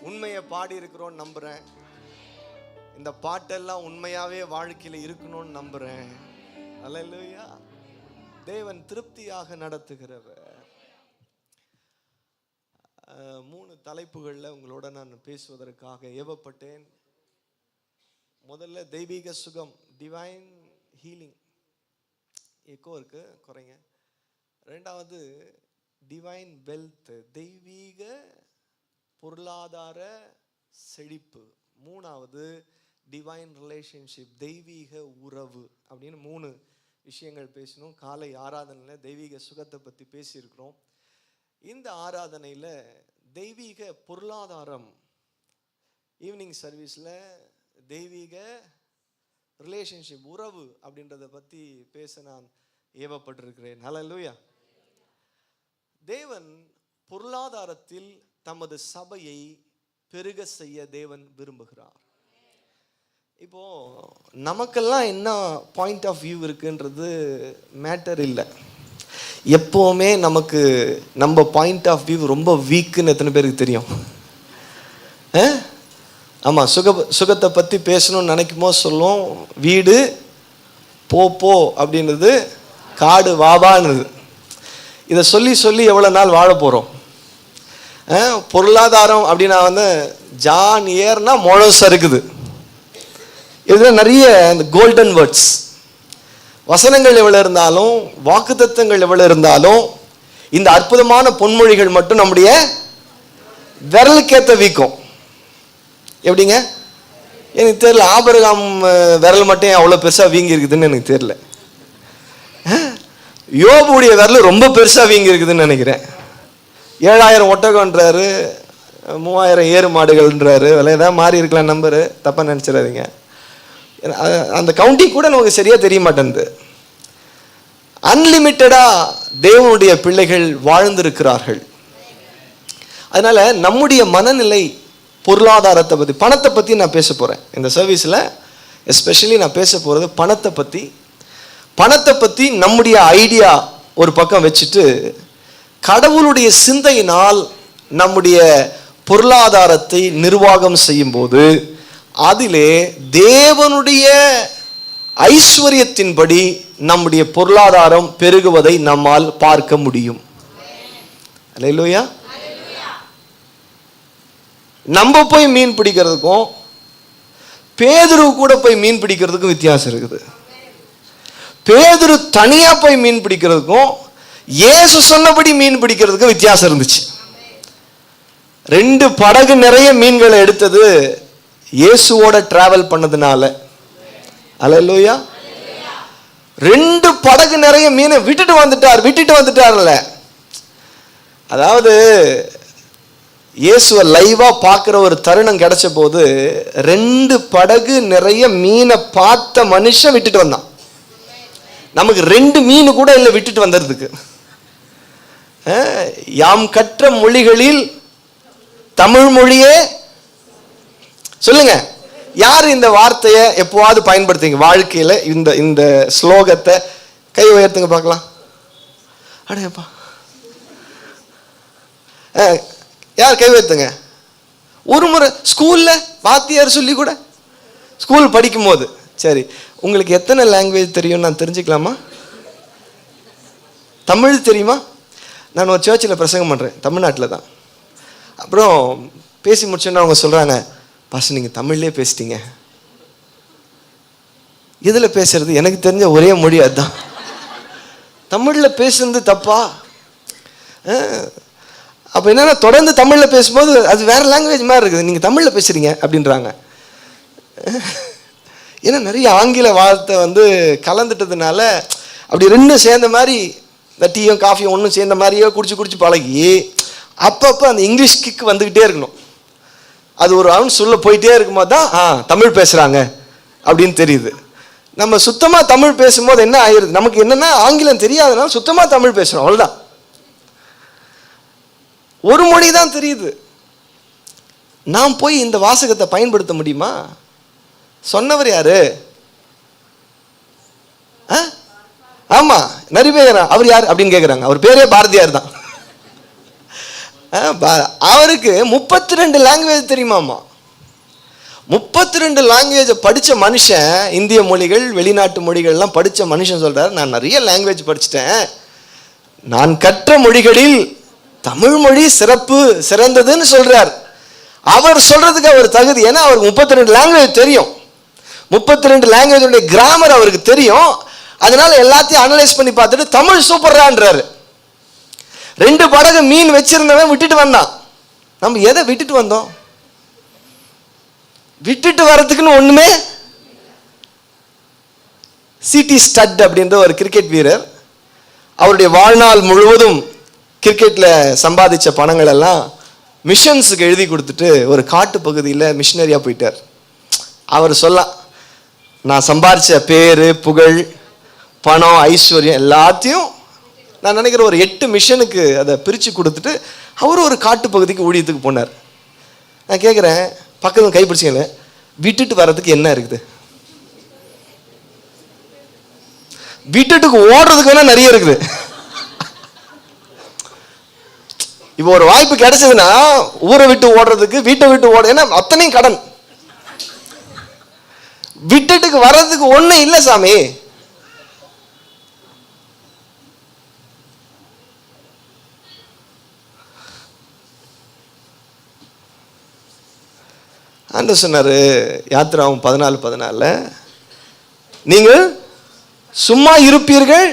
உண்மையை பாடி இருக்கிறோன்னு நம்புறேன். இந்த பாட்டெல்லாம் உண்மையாவே வாழ்க்கையில இருக்கணும்னு நம்புறேன். அல்லேலூயா. தேவன் திருப்தியாக நடத்துகிறவர். 3 தலைப்புகளில் உங்களோட நான் பேசுவதற்காக ஏவப்பட்டேன். முதல்ல தெய்வீக சுகம், டிவைன் ஹீலிங். எக்கோ இருக்கு, குறைங்க. 2வது டிவைன் வெல்த், தெய்வீக பொருளாதார செழிப்பு. 3வது டிவைன் ரிலேஷன்ஷிப், தெய்வீக உறவு. அப்படின்னு 3 விஷயங்கள் பேசணும். காலை ஆராதனையில் தெய்வீக சுகத்தை பற்றி பேசியிருக்கிறோம். இந்த ஆராதனையில் தெய்வீக பொருளாதாரம், ஈவினிங் சர்வீஸில் தெய்வீக ரிலேஷன்ஷிப், உறவு அப்படின்றத பற்றி பேச நான் ஏவப்பட்டிருக்கிறேன். ஹல்லேலூயா. தேவன் பொருளாதாரத்தில் தமது சபையை பெருக செய்ய தேவன் விரும்புகிறார். இப்போ நமக்கெல்லாம் என்ன பாயிண்ட் ஆஃப் வியூ இருக்குன்றது மேட்டர் இல்லை. எப்போவுமே நமக்கு நம்ம பாயிண்ட் ஆஃப் வியூ ரொம்ப வீக்குன்னு எத்தனை பேருக்கு தெரியும்? ஆமாம், சுகத்தை பற்றி பேசணும்னு நினைக்கும் போது சொல்லுவோம், வீடு போ அப்படின்றது, காடு வாவான்னுது. இதை சொல்லி சொல்லி எவ்வளோ நாள் வாழ போகிறோம்? பொருளாதாரம் அப்படின்னா ஜான் ஏர்னா முழம் சறுக்குது. இதில் நிறைய இந்த கோல்டன் வேர்ட்ஸ், வசனங்கள் எவ்வளோ இருந்தாலும், வாக்குத்தத்தங்கள் எவ்வளோ இருந்தாலும், இந்த அற்புதமான பொன்மொழிகள் மட்டும் நம்முடைய விரலுக்கேற்ற வீக்கம். எப்படிங்க? எனக்கு தெரியல. ஆபிரகாம் விரல் மட்டும் அவ்வளோ பெருசாக வீங்கி இருக்குதுன்னு எனக்கு தெரியல. யோபுடைய விரல் ரொம்ப பெருசாக வீங்கி இருக்குதுன்னு நினைக்கிறேன். 7000 ஒட்டகம்ன்றாரு, 3000 ஏறு மாடுகள்ன்றாரு. அதில் ஏதாவது மாறி இருக்கலாம் நம்பரு, தப்பாக நினச்சிடாதீங்க. அந்த கவுண்டிங் கூட நமக்கு சரியாக தெரிய மாட்டேங்குது. அன்லிமிட்டடாக தேவனுடைய பிள்ளைகள் வாழ்ந்திருக்கிறார்கள். அதனால் நம்முடைய மனநிலை பொருளாதாரத்தை பற்றி, பணத்தை பற்றி நான் பேச போகிறேன் இந்த சர்வீஸில். எஸ்பெஷலி நான் பேச போகிறது பணத்தை பற்றி. பணத்தை பற்றி நம்முடைய ஐடியா ஒரு பக்கம் வச்சுட்டு, கடவுளுடைய சிந்தையினால் நம்முடைய பொருளாதாரத்தை நிர்வாகம் செய்யும்போது அதிலே தேவனுடைய ஐஸ்வர்யத்தின்படி நம்முடைய பொருளாதாரம் பெருகுவதை நம்மால் பார்க்க முடியும். அல்லேலூயா. நம்ம போய் மீன் பிடிக்கிறதுக்கும் பேதுரு கூட போய் மீன் பிடிக்கிறதுக்கும் வித்தியாசம் இருக்குது. பேதுரு தனியா போய் மீன் பிடிக்கிறதுக்கும் இயேசு சொன்னபடி மீன் பிடிக்கிறதுக்கும் வித்தியாசம் இருந்துச்சு. 2 படகு நிறைய மீன்களை எடுத்தது இயேசுவோட டிராவல் பண்ணதுனால. அல்லேலூயா. 2 படகு நிறைய மீனை விட்டுட்டு வந்துட்டார்ல. அதாவது இயேசுவை லைவா பார்க்குற ஒரு தருணம் கிடைச்ச போது 2 படகு நிறைய மீனை பார்த்த மனுஷன் விட்டுட்டு வந்தான். நமக்கு 2 மீன் கூட இல்லை விட்டுட்டு வந்ததுக்கு. யாம் கற்ற மொழிகளில் தமிழ் மொழியே. சொல்லுங்க, யார் இந்த வார்த்தையை எப்போவாது பயன்படுத்துங்க வாழ்க்கையில்? இந்த ஸ்லோகத்தை கை உயர்த்துங்க பார்க்கலாம். அடையப்பா, யார் கை உயர்த்துங்க? ஒரு முறை ஸ்கூலில் வாத்தியார் சொல்லி கூட, ஸ்கூல் படிக்கும் போது. சரி, உங்களுக்கு எத்தனை லாங்குவேஜ் தெரியும் நான் தெரிஞ்சுக்கலாமா? தமிழ் தெரியுமா? நான் ஒரு சர்ச்சில் பிரசங்கம் பண்ணுறேன், தமிழ்நாட்டில் தான். அப்புறம் பேசி முடிச்சோன்னா அவங்க சொல்கிறாங்க, பாஸ்டர் நீங்கள் தமிழ்லேயே பேசிட்டீங்க. இதில் பேசுறது எனக்கு தெரிஞ்ச ஒரே மொழி அதுதான். தமிழில் பேசுறது தப்பா? அப்போ என்னன்னா, தொடர்ந்து தமிழில் பேசும்போது அது வேறு லாங்குவேஜ் மாதிரி இருக்குது, நீங்கள் தமிழில் பேசுகிறீங்க அப்படின்றாங்க. ஏன்னா நிறைய ஆங்கில வார்த்தை கலந்துட்டதுனால அப்படி 2 சேர்ந்த மாதிரி, இந்த டீயும் காஃபியும் ஒன்றும் சேர்ந்த மாதிரியே குடிச்சு பழகி அப்பப்போ அந்த இங்கிலீஷ் கிக்கு வந்துக்கிட்டே இருக்கணும். அது ஒரு ரவுண்ட் சொல்ல போயிட்டே இருக்கும்போது தான் தமிழ் பேசுகிறாங்க அப்படின்னு தெரியுது. நம்ம சுத்தமாக தமிழ் பேசும்போது என்ன ஆயிடுது, நமக்கு என்னென்னா ஆங்கிலம் தெரியாதனால சுத்தமாக தமிழ் பேசுகிறோம், அவ்வளோதான். ஒரு மொழி தான் தெரியுது. நாம் போய் இந்த வாசகத்தை பயன்படுத்த முடியுமா? சொன்னவர் யாரு? ஆமா, நிறைய பேர் அவர் யார் அப்படின்னு கேட்குறாங்க. அவர் பேரே பாரதியார் தான். அவருக்கு 32 லாங்குவேஜ் தெரியுமாமா. 32 லாங்குவேஜ் படித்த மனுஷன், இந்திய மொழிகள் வெளிநாட்டு மொழிகள்லாம் படித்த மனுஷன் சொல்கிறார், நான் நிறைய லாங்குவேஜ் படிச்சுட்டேன், நான் கற்ற மொழிகளில் தமிழ் மொழி சிறந்ததுன்னு சொல்கிறார். அவர் சொல்கிறதுக்கு அவர் தகுதி, ஏன்னா அவருக்கு 32 லாங்குவேஜ் தெரியும். 32 லாங்குவேஜுடைய கிராமர் அவருக்கு தெரியும். அதனால எல்லாத்தையும் அனலைஸ் பண்ணி பார்த்துட்டு தமிழ் சூப்பர்றான்றாரு. 2 படகு மீன் வச்சிருந்தவன் விட்டுட்டு வந்தான். நம்ம எதை விட்டுட்டு வந்தோம்? விட்டுட்டு வர்றதுக்குன்னு ஒண்ணுமே. சிடி ஸ்டட் அப்படின்ற ஒரு கிரிக்கெட் வீரர், அவருடைய வாழ்நாள் முழுவதும் கிரிக்கெட்ல சம்பாதிச்ச பணங்கள் எல்லாம் மிஷன்ஸுக்கு எழுதி கொடுத்துட்டு ஒரு காட்டு பகுதியில் மிஷினரியா போயிட்டார். அவர் சொல்லலாம், நான் சம்பாதிச்ச பேரு புகழ் பணம் ஐஸ்வர்யம் எல்லாத்தையும் நான் நினைக்கிற ஒரு 8 மிஷனுக்கு அதை பிரித்து கொடுத்துட்டு அவர் ஒரு காட்டு பகுதிக்கு ஊழியத்துக்கு போனார். நான் கேட்குறேன், பக்கத்தில் கைப்பிடிச்சிங்களே, விட்டுட்டு வர்றதுக்கு என்ன இருக்குது? விட்டுட்டுக்கு ஓடுறதுக்கு வேணா நிறைய இருக்குது. இப்போ ஒரு வாய்ப்பு கிடைச்சதுன்னா ஊரை விட்டு ஓடுறதுக்கு, வீட்டை விட்டு ஓட, ஏன்னா அத்தனையும் கடன். விட்டுட்டுக்கு வர்றதுக்கு ஒன்றும் இல்லை சாமி. ஆண்டவர் சொன்னாரு யாத்திராவும் 14:14, நீங்கள் சும்மா இருப்பீர்கள்.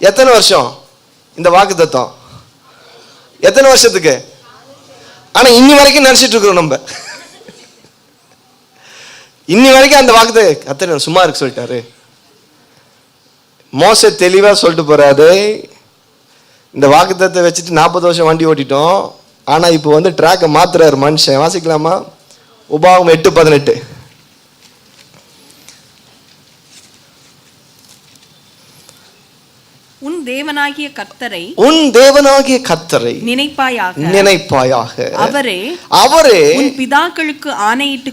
எத்தனை வருஷம் இந்த வாக்குத்தத்தம்? எத்தனை வருஷத்துக்கு? ஆனா இன்னி வரைக்கும் நினைச்சிட்டு இருக்கிறோம் நம்ம. இன்னி வரைக்கும் அந்த வாக்குத்தத்தை சும்மா இருக்கு சொல்லிட்டாரு. மோசே தெளிவா சொல்லிட்டு போறாரு, இந்த வாக்குத்தத்தை வச்சுட்டு 40 வருஷம் வண்டி ஓட்டிட்டோம், ஆனா இப்போ ட்ராக்கை மாத்துறாரு மனுஷன். வாசிக்கலாமா? உபாகம் 8:18. உன் தேவனாகிய கர்த்தரை நினைப்பாயாக. அவரே உன் பிதாக்களுக்கு ஆணையிட்டு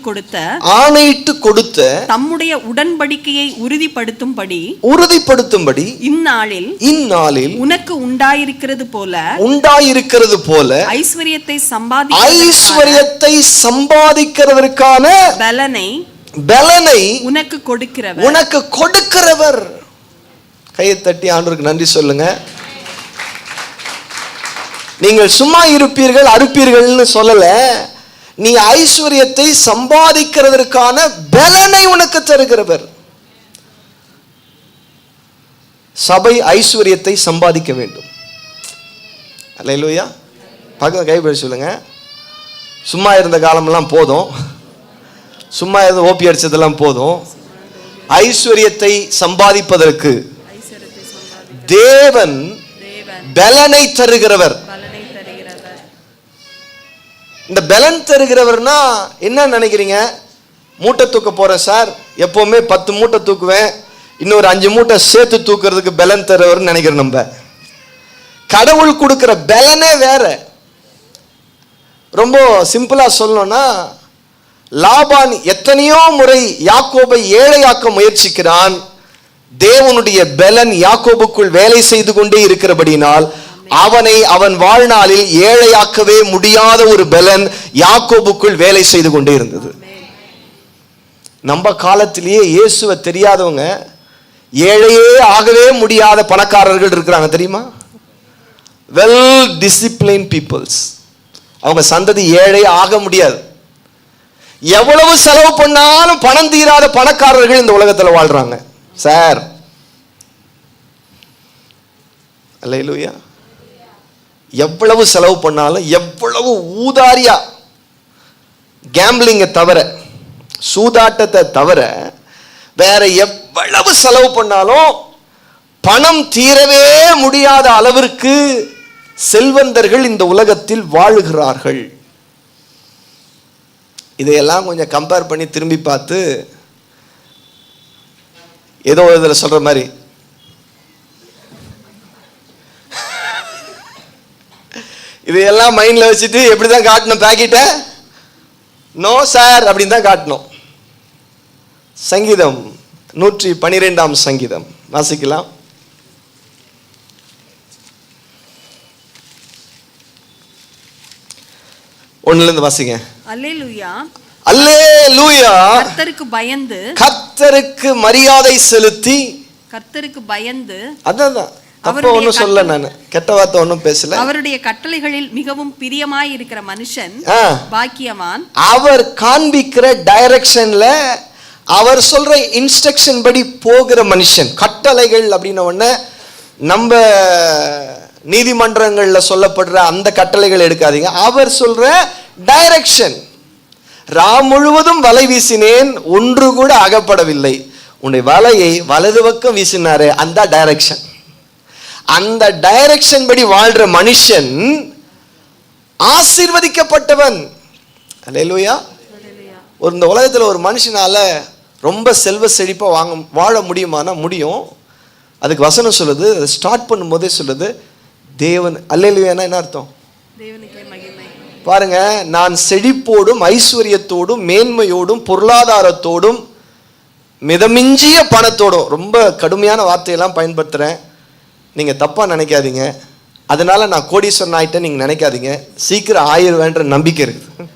கொடுத்த தம்முடைய உடன்படிக்கையை உறுதிப்படுத்தும்படி இந்நாளில் உனக்கு உண்டாயிருக்கிறது போல ஐஸ்வர்யத்தை சம்பாதிக்கிறதற்கான பலனை உனக்கு கொடுக்கிறவர். கையை தட்டி ஆண்டவருக்கு நன்றி சொல்லுங்க. நீங்கள் சும்மா இருப்பீர்கள் அறுப்பீர்கள்னு சொல்லல, நீ ஐஸ்வர்யத்தை சம்பாதிக்கிறதற்கான பலனை உனக்கு தருகிறவர். சபை ஐஸ்வர்யத்தை சம்பாதிக்க வேண்டும். அல்லேலூயா. பக்கத்துல கைப்பிடி சொல்லுங்க. சும்மா இருந்த காலமெல்லாம் போதும், சும்மா இருந்த ஓப்பி அடிச்சதெல்லாம் போதும். ஐஸ்வர்யத்தை சம்பாதிப்பதற்கு தேவன் பலனை தருகிறவர். இந்த பலன் தருகிறவர்னா என்ன நினைக்கிறீங்க? மூட்டை தூக்க போறேன் சார், எப்பவுமே 10 மூட்டை தூக்குவேன், இன்னொரு 5 மூட்டை சேர்த்து தூக்குறதுக்கு பலன் தருவர் நினைக்கிறோம். நம்ம கடவுள் கொடுக்கிற பலனே வேற. ரொம்ப சிம்பிளா சொல்லணும்னா, லாபான் எத்தனையோ முறை யாக்கோபை ஏழையாக்க முயற்சிக்கிறான். தேவனுடைய பலன் யாக்கோபுக்குள் வேலை செய்து கொண்டே இருக்கிறபடினால் அவன் வாழ்நாளில் ஏழையாக்கவே முடியாத ஒரு பலன் யாக்கோபுக்குள் வேலை செய்து கொண்டே இருந்தது. நம்ம காலத்திலேயே இயேசுவை தெரியாதவங்க ஏழையே ஆகவே முடியாத பணக்காரர்கள் இருக்கிறாங்க தெரியுமா? Well discipline peoples. அவங்க சந்ததி ஏழை ஆக முடியாது. எவ்வளவு செலவு பண்ணாலும் பணம் தீராத பணக்காரர்கள் இந்த உலகத்தில் வாழ்றாங்க சார். அல்லேலூயா. எவ்வளவு செலவு பண்ணாலும், எவ்வளவு ஊதாரியா, கேம்பிளிங்கை தவிர, சூதாட்டத்தை தவிர வேற எவ்வளவு செலவு பண்ணாலும் பணம் தீரவே முடியாத அளவிற்கு செல்வந்தர்கள் இந்த உலகத்தில் வாழுகிறார்கள். இதையெல்லாம் கொஞ்சம் கம்பேர் பண்ணி திரும்பி பார்த்து ஏதோ இதில் சொல்ற மாதிரி இதையெல்லாம் மைண்ட்ல வச்சுட்டு எப்படிதான் காட்டணும் பாக்கெட்டை? நோ சார் அப்படின்னு தான் காட்டணும். சங்கீதம் 112 சங்கீதம் வாசிக்கலாம். 1 வாசிங்க. அல்லேலூயா. அல்லேலூயா. கர்த்தருக்கு பயந்து, கர்த்தருக்கு மரியாதை செலுத்தி, கர்த்தருக்கு பயந்து, அதான் தப்ப ஒண்ணும் சொல்ல, நான் கெட்ட வார்த்தை ஒண்ணும் பேசல. அவருடைய கட்டளைகளில் மிகவும் பிரியமாய் இருக்கிற மனுஷன் பாக்கியவான். அவர் காண்பிக்கிற டைரக்ஷன்ல, அவர் சொல்ற இன்ஸ்ட்ரக்ஷன் படி போகிற மனுஷன். கட்டளைகள் அப்படின்ன உடனே நம்ம நீதிமன்றங்கள்ல சொல்லப்படுற அந்த கட்டளைகள் எடுக்காதீங்க. அவர் சொல்ற டைரக்ஷன். ராம் முழுவதும் வலை வீசினேன், ஒன்று கூட அகப்படவில்லை. உன்னுடைய வலையை வலது பக்கம் வீசினாரு, அந்த டைரக்ஷன். அந்த டைரக்ஷன் படி வாழ்ற மனுஷன் ஆசீர்வதிக்கப்பட்டவன். அல்லேலூயா. ஒரு இந்த உலகத்துல ஒரு மனுஷனால ரொம்ப செல்வ செழிப்பா வாழ முடியுமானா முடியும். அதுக்கு வசனம் சொல்லுது, ஸ்டார்ட் பண்ணும்போதே சொல்லுது தேவன். அல்லேலூயானா என்ன அர்த்தம்? பாருங்க, நான் செழிப்போடும் ஐஸ்வர்யத்தோடும் மேன்மையோடும் பொருளாதாரத்தோடும் மிதமிஞ்சிய பணத்தோடும், ரொம்ப கடுமையான வார்த்தையெல்லாம் பயன்படுத்துறேன், நீங்க தப்பா நினைக்காதீங்க. அதனால நான் கோடீஸ்வரன் ஆயிட்டேன் நீங்க நினைக்காதீங்க. சீக்கிரம் ஆயிருவேன்ற நம்பிக்கை இருக்குது.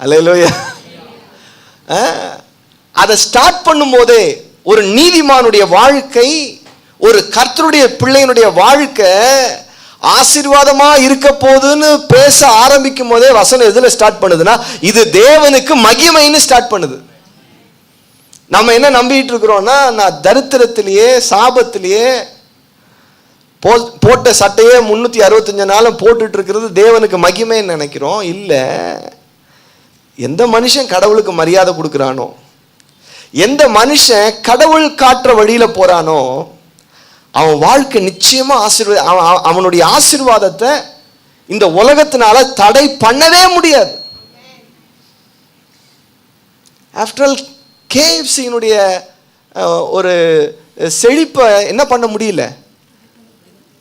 அல்லேலூயா. அதை ஸ்டார்ட் பண்ணும் போதே ஒரு நீதிமானுடைய வாழ்க்கை, ஒரு கர்த்தருடைய பிள்ளையினுடைய வாழ்க்கை ஆசீர்வாதமா இருக்க போதுன்னு பேச ஆரம்பிக்கும் போதே வசனம் எதுல ஸ்டார்ட் பண்ணுதுன்னா, இது தேவனுக்கு மகிமைன்னு ஸ்டார்ட் பண்ணுது. நம்ம என்ன நம்பிட்டு இருக்கிறோம்னா, நான் தரித்திரத்திலேயே சாபத்திலேயே போட்ட சட்டையே 365 நாளும் போட்டுட்டு இருக்கிறது தேவனுக்கு மகிமைன்னு நினைக்கிறோம். இல்லை, எந்த மனுஷன் கடவுளுக்கு மரியாதை கொடுக்குறானோ, எந்த மனுஷன் கடவுள் காட்டுற வழியில போறானோ, அவன் வாழ்க்கை நிச்சயமா அவனுடைய ஆசீர்வாதத்தை இந்த உலகத்தினால தடை பண்ணவே முடியாது. ஆஃப்டர் ஆல் கேஎஃப்சியினுடைய ஒரு செழிப்பை என்ன பண்ண முடியல.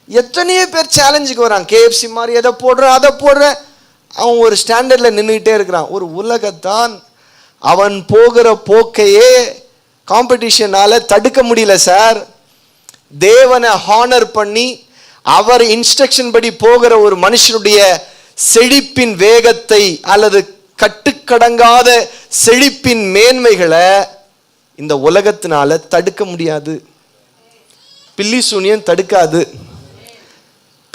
எத்தனையோ பேர் சேலஞ்சுக்கு வரான், கேஎஃப்சி மாதிரி எதை போடுற அதை போடுற, அவன் ஒரு ஸ்டாண்டர்ட்ல நின்றுகிட்டே இருக்கிறான். ஒரு உலகத்தான் அவன் போகிற போக்கையே காம்படிஷனால தடுக்க முடியல சார். தேவனை ஹானர் பண்ணி அவர் இன்ஸ்ட்ரக்ஷன் படி போகிற ஒரு மனுஷனுடைய செழிப்பின் வேகத்தை அல்லது கட்டுக்கடங்காத செழிப்பின் மேன்மைகளை இந்த உலகத்தினால தடுக்க முடியாது. பில்லி சூனியம் தடுக்காது.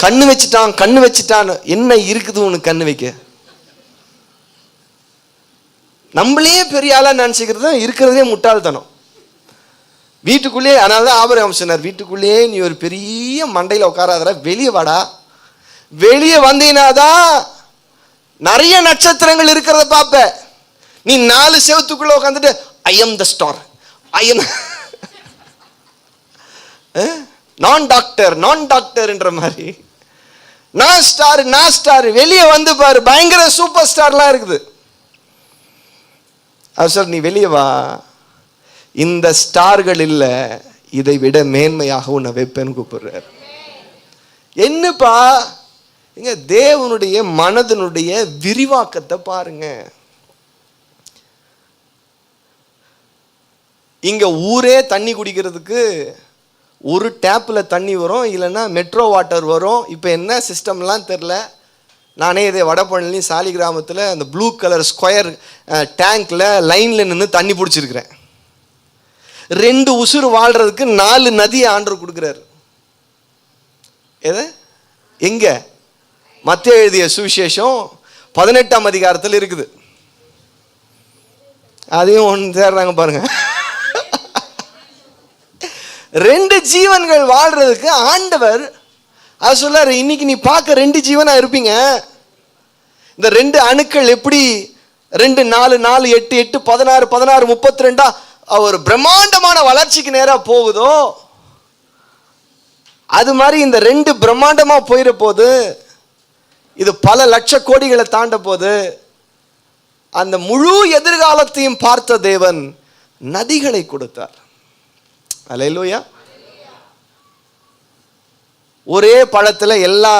கண்ணு வச்சுட்டான், என்ன இருக்குது உனக்கு கண்ணு வைக்க? நம்மளே பெரிய ஆளா நினைச்சுக்கிறது இருக்கிறதே முட்டாள்தனம். வீட்டுக்குள்ளேயே, அதனால தான் ஆபிரகாம் சொன்னார், வீட்டுக்குள்ளேயே நீ ஒரு பெரிய மண்டையில் உட்காராதடா, வெளியே வாடா. வெளியே வந்தீனாதான் நிறைய நட்சத்திரங்கள் இருக்கிறத பார்ப்ப. நீ 4 செவத்துக்குள்ள உட்காந்துட்டு I am the star, I am நான் டாக்டர் என்ற மாதிரி நான் ஸ்டார் வெளியே வந்து பாரு, பயங்கர சூப்பர் ஸ்டார்லாம் இருக்குது. சார் நீ வெளியே வா, இந்த ஸ்டார்கள் இல்லை, இதை விட மேன்மையாக உன்னை வைப்பேன்னு கூப்பிடுறார். என்னப்பா, இங்க தேவனுடைய மனதனுடைய விரிவாக்கத்தை பாருங்க. இங்க ஊரே தண்ணி குடிக்கிறதுக்கு ஒரு டேப்பில் தண்ணி வரும், இல்லைன்னா மெட்ரோ வாட்டர் வரும். இப்போ என்ன சிஸ்டம்லாம் தெரில. நானே இதே வடபழனி சாலி கிராமத்தில் அந்த ப்ளூ கலர் ஸ்கொயர் டேங்க்கில் லைனில் நின்று தண்ணி பிடிச்சிருக்கிறேன். 2 உசுறு வாழ்கிறதுக்கு 4 நதியை ஆண்டவர் கொடுக்குறாரு. எது எங்க? மத்தேயு எழுதிய சுவிசேஷம் 18ஆம் அதிகாரத்தில் இருக்குது. அதையும் ஒன்று தேடுறாங்க பாருங்க. 2 ஜீவன்கள் வாழ்றதுக்கு ஆண்டவர் அது சொல்றாரு. இன்னைக்கு நீ பார்க்க 2 ஜீவனா இருப்பீங்க. இந்த 2 அணுக்கள் எப்படி 2 4 4 8 8 16 16 32 ஒரு பிரம்மாண்டமான வளர்ச்சிக்கு நேரா போகுதோ, அது மாதிரி இந்த 2 பிரம்மாண்டமா போயிட போது, இது பல லட்ச கோடிகளை தாண்ட போது, அந்த முழு எதிர்காலத்தையும் பார்த்த தேவன் நதிகளை கொடுத்தார். அல்லேலூயா. ஒரே பழத்தில் எல்லா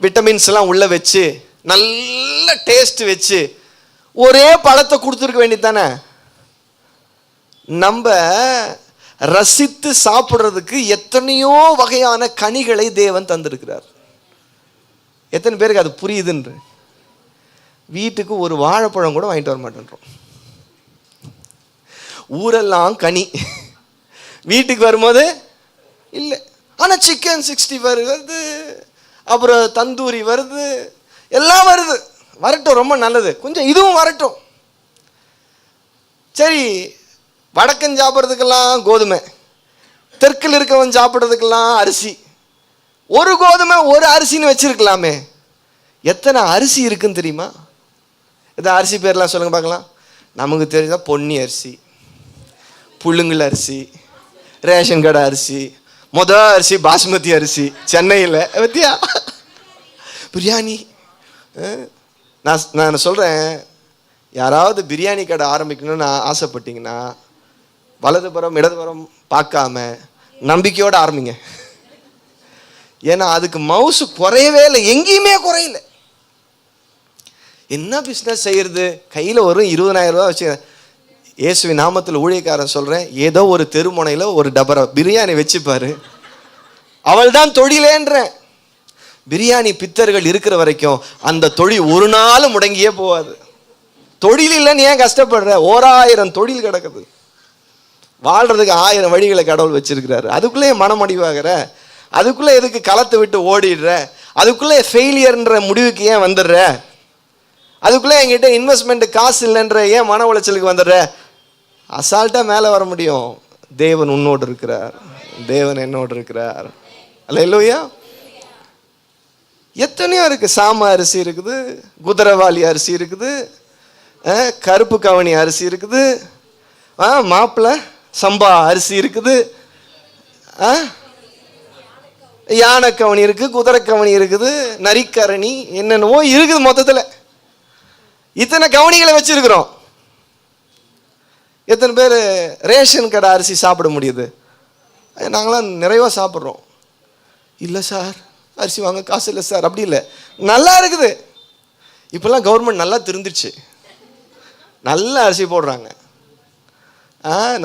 விட்டமின்ஸ் எல்லாம் உள்ள வச்சு நல்ல டேஸ்ட் வச்சு ஒரே பழத்தை கொடுத்துருக்க வேண்டியதானே. நம்ம ரசித்து சாப்பிட்றதுக்கு எத்தனையோ வகையான கனிகளை தேவன் தந்திருக்கிறார். எத்தனை பேருக்கு அது புரியுதுன்ற? வீட்டுக்கு ஒரு வாழைப்பழம் கூட வாங்கிட்டு வர மாட்டேன்றோம். ஊரெல்லாம் கனி, வீட்டுக்கு வரும்போது இல்லை. ஆனால் சிக்கன் 60 வருது, அப்புறம் தந்தூரி வருது, எல்லாம் வருது. வரட்டும், ரொம்ப நல்லது, கொஞ்சம் இதுவும் வரட்டும். சரி, வடக்கன் சாப்பிட்றதுக்கெல்லாம் கோதுமை, தெற்கில் இருக்கவன் சாப்பிட்றதுக்கெல்லாம் அரிசி. ஒரு கோதுமை ஒரு அரிசின்னு வச்சிருக்கலாமே. எத்தனை அரிசி இருக்குன்னு தெரியுமா? எதாவது அரிசி பேர்லாம் சொல்லுங்க பார்க்கலாம். நமக்கு தெரிஞ்சா பொன்னி அரிசி, புழுங்கல் அரிசி, ரேஷன் கடை அரிசி, அரிசி பாஸ்மதி அரிசி சென்னையில் பத்தியா, பிரியாணி. நான் சொல்கிறேன், யாராவது பிரியாணி கடை ஆரம்பிக்கணும்னு ஆசைப்பட்டீங்கன்னா வலதுபுறம் இடதுபுறம் பார்க்காம நம்பிக்கையோடு ஆரம்பிங்க. ஏன்னா அதுக்கு மவுசு குறையவே இல்லை, எங்கேயுமே குறையல. என்ன பிஸ்னஸ் செய்யறது? கையில் ஒரு 20,000 ரூபா வச்சு, இயேசுவின் நாமத்தில் ஊழியக்காரன் சொல்கிறேன், ஏதோ ஒரு தெருமுனையில் ஒரு டபரா பிரியாணி வச்சுப்பாரு, அவள் தான் தொழிலேன்றேன். பிரியாணி பித்தர்கள் இருக்கிற வரைக்கும் அந்த தொழில் ஒரு நாள் முடங்கியே போகாது. தொழில் இல்லைன்னு ஏன் கஷ்டப்படுற? 1000 தொழில் கிடக்குது. வாழ்கிறதுக்கு 1000 வழிகளை கடவுள் வச்சிருக்கிறாரு. அதுக்குள்ளே மனமடிவாகிற, அதுக்குள்ளே எதுக்கு களத்தை விட்டு ஓடிடுற? அதுக்குள்ளே ஃபெயிலியர்ன்ற முடிவுக்கு ஏன் வந்துடுற? அதுக்குள்ளே என்கிட்ட இன்வெஸ்ட்மெண்ட் காசு இல்லைன்ற ஏன் மன உளைச்சலுக்கு வந்துடுற? அசால்ட்டாக மேலே வர முடியும். தேவன் உன்னோடு இருக்கிறார், தேவன் என்னோடு இருக்கிறார். அல்லேலூயா. எத்தனையோ இருக்குது. சாம அரிசி இருக்குது, குதிரைவாளி அரிசி இருக்குது, கருப்பு கவனி அரிசி இருக்குது, மாப்பிள்ளை சம்பா அரிசி இருக்குது, யானை கவனி இருக்குது, குதிரை கவனி இருக்குது, நரிக்கரணி, என்னென்னவோ இருக்குது. மொத்தத்தில் இத்தனை கவனிகளை வச்சிருக்கிறோம். எத்தனை பேர் ரேஷன் கடை அரிசி சாப்பிட முடியுது? நாங்களாம் நிறைவாக சாப்பிட்றோம். இல்லை சார், அரிசி வாங்க காசு இல்லை சார். அப்படி இல்லை, நல்லா இருக்குது. இப்போல்லாம் கவர்மெண்ட் நல்லா திருந்துச்சு, நல்ல அரிசி போடுறாங்க.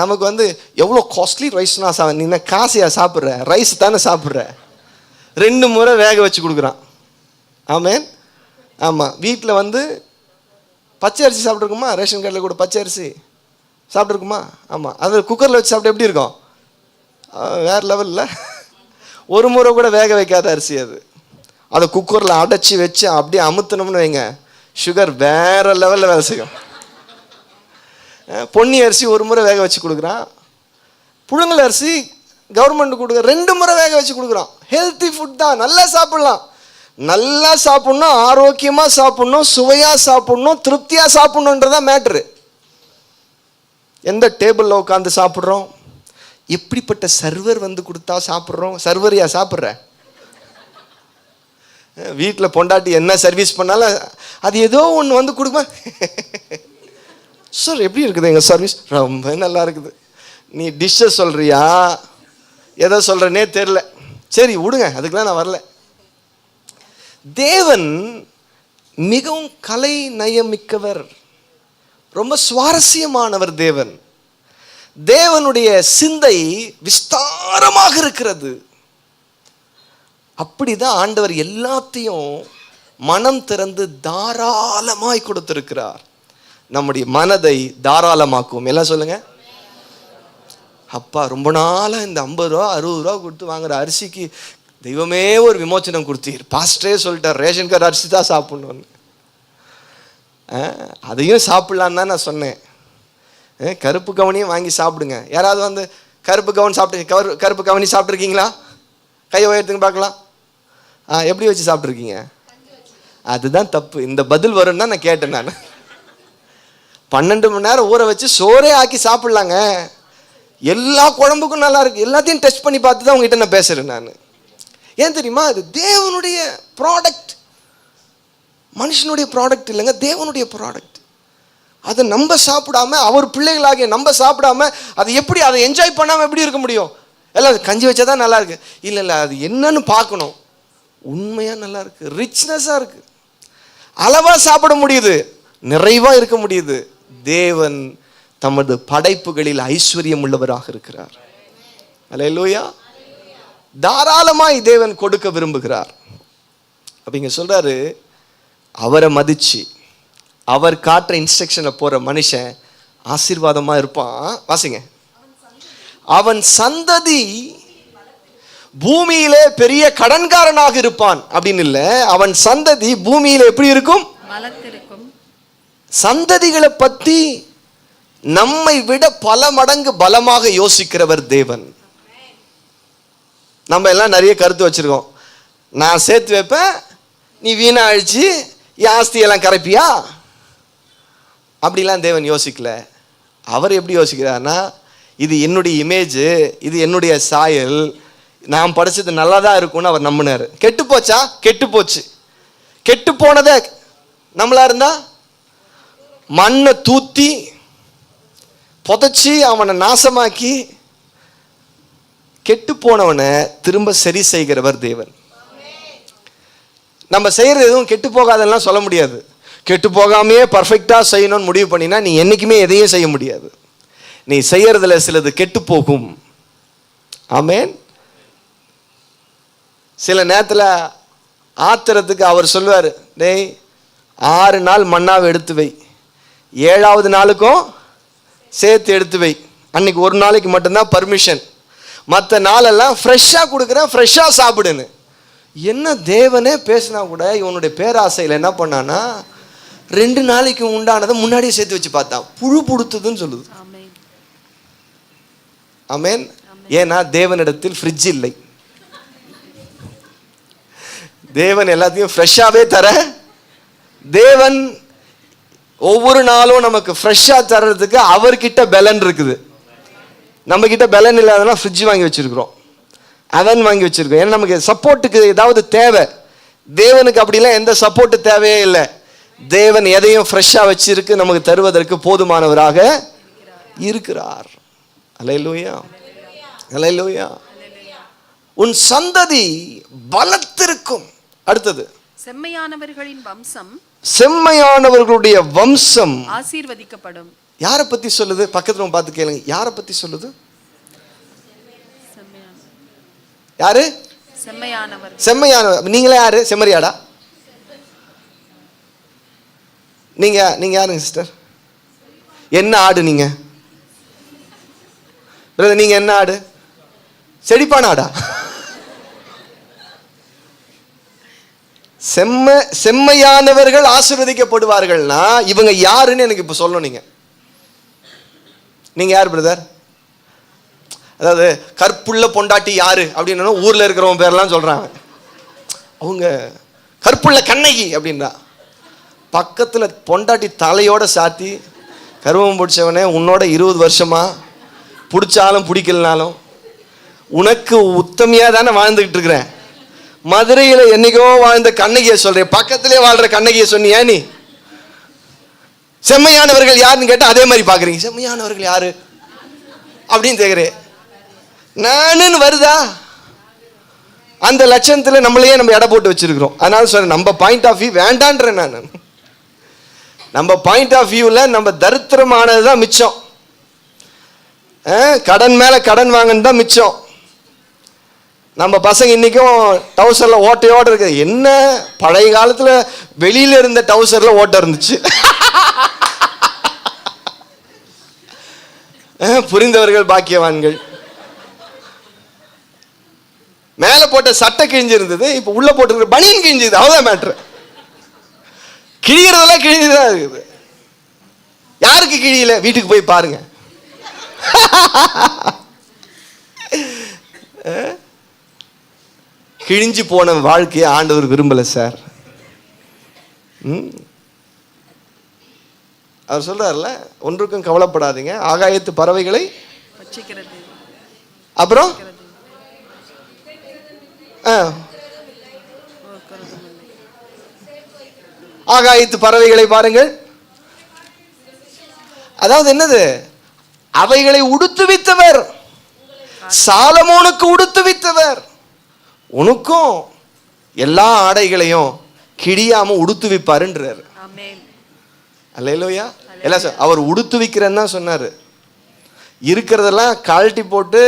நமக்கு வந்து எவ்வளோ காஸ்ட்லி ரைஸ்னா நீ என்ன காசையா சாப்பிட்ற? ரைஸ் தானே சாப்பிட்ற. 2 முறை வேக வச்சு கொடுக்குறான். ஆமேன். ஆமாம், வீட்டில் வந்து பச்சை அரிசி சாப்பிட்ருக்குமா? ரேஷன் கடையில் கூட பச்சை அரிசி சாப்பிட்ருக்குமா? ஆமாம், அது குக்கரில் வச்சு சாப்பிட்டு எப்படி இருக்கும்? வேறு லெவலில். ஒரு முறை கூட வேக வைக்காத அரிசி அது. அதை குக்கரில் அடைச்சி வச்சு அப்படியே அமுத்தினோம்னு வைங்க, சுகர் வேறு லெவலில் வேலை செய்யும். பொன்னி அரிசி ஒரு முறை வேக வச்சு கொடுக்குறான். புழுங்கல் அரிசி கவர்மெண்ட் கொடுக்குற 2 முறை வேக வச்சு கொடுக்குறான். ஹெல்த்தி ஃபுட் தான், நல்லா சாப்பிட்லாம். நல்லா சாப்பிட்ணும், ஆரோக்கியமாக சாப்பிட்ணும், சுவையாக சாப்பிட்ணும், திருப்தியாக சாப்பிட்ணுன்றதான் மேட்ரு. எந்த டேபிளில் உட்காந்து சாப்பிட்றோம்? எப்படிப்பட்ட சர்வர் வந்து கொடுத்தா சாப்பிட்றோம்? சர்வரியா சாப்பிட்ற? வீட்டில் பொண்டாட்டி என்ன சர்வீஸ் பண்ணாலும் அது ஏதோ ஒன்று வந்து கொடுக்குமா? சார் எப்படி இருக்குது எங்கள் சர்வீஸ்? ரொம்ப நல்லா இருக்குது. நீ டிஷ்ஷை சொல்கிறியா, எதை சொல்கிறேன்னே தெரில. சரி விடுங்க, அதுக்கெலாம் நான் வரல. தேவன் மிகவும் கலை நயமிக்கவர், ரொம்ப சுவாரஸ்யமானவர். தேவனுடைய சிந்தை விஸ்தாரமாக இருக்கிறது. அப்படிதான் ஆண்டவர் எல்லாத்தையும் மனம் திறந்து தாராளமாய் கொடுத்திருக்கிறார். நம்முடைய மனதை தாராளமாக்குவோம். எல்லாம் சொல்லுங்க. அப்பா, ரொம்ப நாளாக இந்த 50 ரூபா 60 ரூபா கொடுத்து வாங்குற அரிசிக்கு தெய்வமே ஒரு விமோச்சனம் கொடுத்தீர். பாஸ்டரே சொல்லிட்டார், ரேஷன் கார்டு அரிசி தான் சாப்பிட்ணுன்னு. அதையும் சாப்பிட்லான்னு தான் நான் சொன்னேன். கருப்பு கவனியும் வாங்கி சாப்பிடுங்க. யாராவது வந்து கருப்பு கவனி சாப்பிட்டு கருப்பு கவனி சாப்பிட்ருக்கீங்களா? கையை உயர்த்துங்க பார்க்கலாம். எப்படி வச்சு சாப்பிட்ருக்கீங்க? அதுதான் தப்பு. இந்த பதில் வரும்னு தான் நான் கேட்டேன். நான் 12 மணி நேரம் ஊற வச்சு சோறே ஆக்கி சாப்பிட்லாங்க. எல்லா குழம்புக்கும் நல்லா இருக்கு. எல்லாத்தையும் டெஸ்ட் பண்ணி பார்த்து தான் உங்ககிட்ட நான் பேசுகிறேன். நான் ஏன் தெரியுமா? அது தேவனுடைய ப்ராடக்ட், மனுஷனுடைய ப்ராடக்ட் இல்லைங்க, தேவனுடைய ப்ராடக்ட். அதை நம்ம சாப்பிடாம, அவர் பிள்ளைகளாகிய நம்ம சாப்பிடாம அதை எப்படி, அதை என்ஜாய் பண்ணாமல் எப்படி இருக்க முடியும்? எல்லாம் கஞ்சி வச்சா தான் நல்லா இருக்கு. இல்லை இல்லை, அது என்னன்னு பார்க்கணும். உண்மையாக நல்லா இருக்கு, ரிச்னஸாக இருக்கு, அளவாக சாப்பிட முடியுது, நிறைவாக இருக்க முடியுது. தேவன் தமது படைப்புகளில் ஐஸ்வர்யம் உள்ளவராக இருக்கிறார். அல்லேலூயா. தாராளமாய் தேவன் கொடுக்க விரும்புகிறார். அப்ப இங்க சொல்றாரு, அவரை மதிச்சு அவர் காட்டுற இன்ஸ்ட்ரக்ஷனை போற மனுஷன் ஆசீர்வாதமா இருப்பான். வாசிங்க. அவன் சந்ததி பூமியிலே பெரிய கடன்காரனாக இருப்பான் அப்படின்னு இல்ல, அவன் சந்ததி பூமியில எப்படி இருக்கும்? பலத்திருக்கும். சந்ததிகளை பத்தி நம்மை விட பல மடங்கு பலமாக யோசிக்கிறவர் தேவன். நம்ம எல்லாம் நிறைய கருத்து வச்சிருக்கோம். நான் சேர்த்து வைப்பேன், நீ வீணா அழிச்சு என் ஆஸ்தியெல்லாம் கரைப்பியா? அப்படிலாம் தேவன் யோசிக்கல. அவர் எப்படி யோசிக்கிறார்னா, இது என்னுடைய இமேஜ், இது என்னுடைய சாயல், நான் படிச்சது நல்லா தான் இருக்கும்னு அவர் நம்பினார். கெட்டு போச்சா? கெட்டு போச்சு. கெட்டு போனதை நம்மளா இருந்தா மண்ணை தூத்தி புதைச்சி அவனை நாசமாக்கி கெட்டு போனவனை திரும்ப சரி செய்கிறவர் தேவன். நம்ம செய்யறது எதுவும் கெட்டு போகாதெல்லாம் சொல்ல முடியாது. கெட்டு போகாமையே பர்ஃபெக்டா செய்யணும்னு முடிவு பண்ணினா நீ என்னைக்குமே எதையும் செய்ய முடியாது. நீ செய்யறதுல சிலது கெட்டு போகும். ஆமென். சில நேரத்தில் ஆத்திரத்துக்கு அவர் சொல்லுவார், டேய் 6 நாள் மண்ணாவை எடுத்து வை, 7வது நாளுக்கும் சேர்த்து எடுத்து வை. அன்னைக்கு ஒரு நாளைக்கு மட்டும்தான் பர்மிஷன், மற்ற நாளெல்லாம் ஃப்ரெஷ்ஷாக கொடுக்குறேன், ஃப்ரெஷ்ஷாக சாப்பிடுன்னு. என்ன தேவனே பேசினா கூட இவனுடைய பேராசையில் என்ன பண்ணான்னா 2 நாளைக்கு உண்டானதை முன்னாடியே சேர்த்து வச்சு பார்த்தான். புழு புடுத்துதுன்னு சொல்லுது. ஆமென். ஏன்னா தேவனிடத்தில் ஃப்ரிட்ஜ் இல்லை. தேவன் எல்லாத்தையும் ஃப்ரெஷ்ஷாகவே தர, தேவன் ஒவ்வொரு நாளும் நமக்கு ஃப்ரெஷ்ஷாக தர்றதுக்கு அவர்கிட்ட பலன் இருக்குது. நம்ம கிட்ட பலன் இல்லாதனா ஃப்ரிட்ஜ் வாங்கி வச்சிருக்கிறோம், அவன் வாங்கி வச்சிருக்கோம். ஏன்னா நமக்கு சப்போர்ட்டுக்கு ஏதாவது தேவை. தேவனுக்கு அப்படிலாம் எந்த சப்போர்ட்டு தேவையே இல்லை. தேவன் எதையும் ஃப்ரெஷ்ஷாக வச்சிருக்கு நமக்கு தருவதற்கு போதுமானவராக இருக்கிறார். அல்லேலூயா, அல்லேலூயா. உன் சந்ததி பலத்திருக்கும். அடுத்தது, செம்மையானவர்களின் வம்சம், செம்மையானவர்களுடைய வம்சம் ஆசீர்வதிக்கப்படும். யாரை பத்தி சொல்லுது? பக்கத்துல பார்த்து கேளுங்க, யாரை பத்தி சொல்லுது? யாரு? செம்மையானவர். செம்மையானவர். நீங்களே யாரு? செம்மறியாடா? நீங்க நீங்க யாருங்க சிஸ்டர்? என்ன ஆடு நீங்க? பிரதர் நீங்க என்ன ஆடு? செழிப்பான ஆடா? செம்மையானவர்கள் ஆசீர்வதிக்கப்படுவார்கள்னா இவங்க யாருன்னு எனக்கு இப்ப சொல்லணும். நீங்க யார் பிரதர்? அதாவது கற்புள்ள பொண்டாட்டி யாரு அப்படின்னு ஊர்ல இருக்கிறவங்க பேர்லாம் சொல்றாங்க. அவங்க கற்புள்ள கண்ணகி அப்படின்னா பக்கத்துல பொண்டாட்டி தலையோட சாத்தி, கருவம் பிடிச்சவனே உன்னோட 20 வருஷமா பிடிச்சாலும் பிடிக்கலனாலும் உனக்கு உத்தமையா தானே வாழ்ந்துகிட்டு இருக்கிறேன். மதுரையில என்னைக்கோ வாழ்ந்த கண்ணகியை சொல்றேன், பக்கத்திலே வாழ்ற கண்ணகியை சொன்னியா நீ? செம்மையானவர்கள் யாருன்னு கேட்டா அதே மாதிரி பாக்குறீங்க. செம்மையானவர்கள் யாரு அப்படின்னு கேக்குறேன். நானுன்னு வருதா? அந்த லட்சணத்துல நம்மளையே நம்ம எடை போட்டு வச்சிருக்கிறோம். அதனால சொல்றேன், நம்ம பாயிண்ட் ஆஃப் வியூ வேண்டான்றேன். நான் நம்ம பாயிண்ட் ஆஃப் வியூல நம்ம தரித்திரமானதுதான் மிச்சம். கடன் மேல கடன் வாங்கன்னு தான் மிச்சம். நம்ம பசங்க இன்னைக்கும் டவுசர்ல ஓட்டையோட இருக்கு. என்ன பழைய காலத்துல வெளியில இருந்த டவுசர்ல ஓட்டை இருந்துச்சு. புரிந்தவர்கள் பாக்கியவான்கள். மேல போட்ட சட்டை கிழிஞ்சு இருந்தது, இப்ப உள்ள போட்டு பனியன் கிழிஞ்சது. அவ்வளவுதான் மேட்ரு. கிழிகிறதெல்லாம் கிழிஞ்சுதான் இருக்குது. யாருக்கு கிழியல? வீட்டுக்கு போய் பாருங்க. கிழிஞ்சு போன வாழ்க்கையை ஆண்டவர் விரும்பல சார். அவர் சொல்றாருல, ஒன்றுக்கும் கவலைப்படாதீங்க, ஆகாயத்து பறவைகளை அப்புறம் ஆகாயத்து பறவைகளை பாருங்கள். அதாவது என்னது? அவைகளை உடுத்துவித்தவர், சாலமோனுக்கு உடுத்துவித்தவர். உனக்கும் எல்லா ஆடைகளையும் கிழியாம உடுத்துவிப்பாருன்றார். அல்லேலூயா. எல்லாம் அவர் உடுத்துவிக்கிறேன்னு தான் சொன்னாரு. இருக்கிறதெல்லாம் கழட்டி போட்டு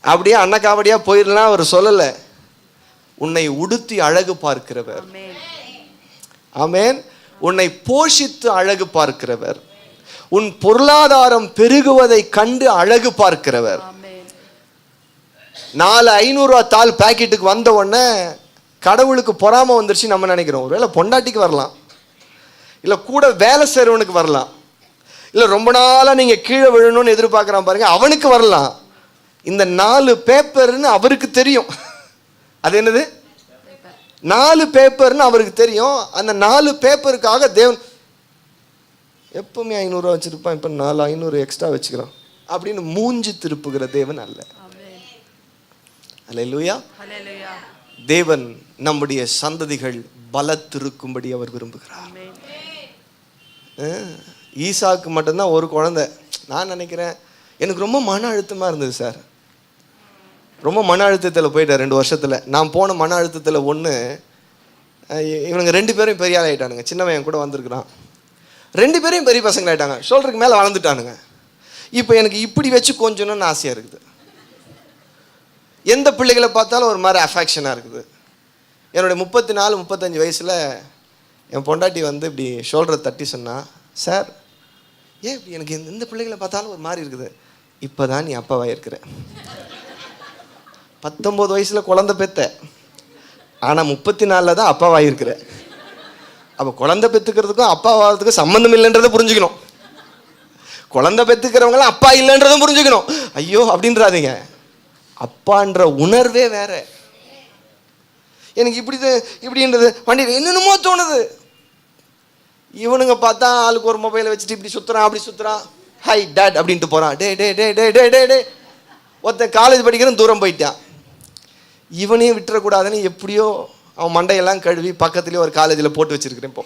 அப்படியே அன்னக்காவடியா போயிடலாம் அவர் சொல்லல. உன்னை உடுத்தி அழகு பார்க்கிறவர். ஆமென். உன்னை போஷித்து அழகு பார்க்கிறவர், உன் பொருளாதாரம் பெருகுவதை கண்டு அழகு பார்க்கிறவர். 400 தாள் பாக்கெட்டுக்கு வந்த உடனே கடவுளுக்கு பொறாம வந்துருச்சு நம்ம நினைக்கிறோம். ஒருவேளை பொண்டாட்டிக்கு வரலாம், இல்லை கூட வேலை செய்கிறவனுக்கு வரலாம், இல்லை ரொம்ப நாளாக நீங்கள் கீழே விழணும்னு எதிர்பார்க்குறான் பாருங்க, அவனுக்கு வரலாம். இந்த 4 பேப்பர்னு அவருக்கு தெரியும். அது என்னது? 4 பேப்பர்னு அவருக்கு தெரியும். அந்த 4 பேப்பருக்காக தேவன் எப்பவுமே 500 ரூபா வச்சிருப்பான், இப்போ 500 எக்ஸ்ட்ரா வச்சுக்கிறான் அப்படின்னு மூஞ்சி திருப்புகிற தேவன் அல்ல. அல்லேலூயா. தேவன் நம்முடைய சந்ததிகள் பலத்திருக்கும்படி அவர் விரும்புகிறார். ஈசாக்கு மட்டும்தான் ஒரு குழந்தை. நான் நினைக்கிறேன் எனக்கு ரொம்ப மன அழுத்தமாக இருந்தது சார். ரொம்ப மன அழுத்தத்தில் போயிட்டேன் 2 வருஷத்தில். நான் போன மன அழுத்தத்தில் ஒன்று, இவனுங்க 2 பேரும் பெரிய ஆள் ஆகிட்டானுங்க. சின்னவன் என் கூட வந்திருக்கிறான். 2 பேரையும் பெரிய பசங்க ஆகிட்டாங்க, ஷோல்டருக்கு மேலே வளர்ந்துட்டானுங்க. இப்போ எனக்கு இப்படி வச்சு கொஞ்சணும்னு ஆசையாக இருக்குது. எந்த பிள்ளைகளை பார்த்தாலும் ஒரு மாதிரி அஃபெக்ஷனாக இருக்குது. என்னுடைய 34-35 வயசில் என் பொண்டாட்டி வந்து இப்படி ஷோல்டரை தட்டி சொன்னா, சார் ஏன் இப்படி எனக்கு எந்த பிள்ளைகளை பார்த்தாலும் ஒரு மாதிரி இருக்குது? இப்போ தான் நீ அப்பாவாக இருக்கிற. 19 வயசில் குழந்தை பெத்த, ஆனால் 34 தான் அப்பாவாக இருக்கிற. அப்போ குழந்தை பெற்றுக்கிறதுக்கும் அப்பாவாகிறதுக்கும் சம்மந்தம் இல்லைன்றதை புரிஞ்சுக்கணும். குழந்தை பெற்றுக்கிறவங்களாம் அப்பா இல்லைன்றதும் புரிஞ்சுக்கணும். ஐயோ அப்படின்றாதீங்க, அப்பான்ற உணர்வே வேற. எனக்கு இப்படின்றது வண்டியில் என்னென்னமோ தோணுது. இவனுங்க பார்த்தா ஆளுக்கு ஒரு மொபைலை வச்சுட்டு இப்படி சுற்றுறான், அப்படி சுற்றுறான், ஹை டேட் அப்படின்ட்டு போகிறான். டே டே டே டே டே டே டே ஒருத்தன் காலேஜ் படிக்கிறேன் தூரம் போயிட்டான். இவனையும் விட்டுறக்கூடாதுன்னு எப்படியோ அவன் மண்டையெல்லாம் கழுவி பக்கத்துலேயே ஒரு காலேஜில் போட்டு வச்சுருக்கிறேன். இப்போ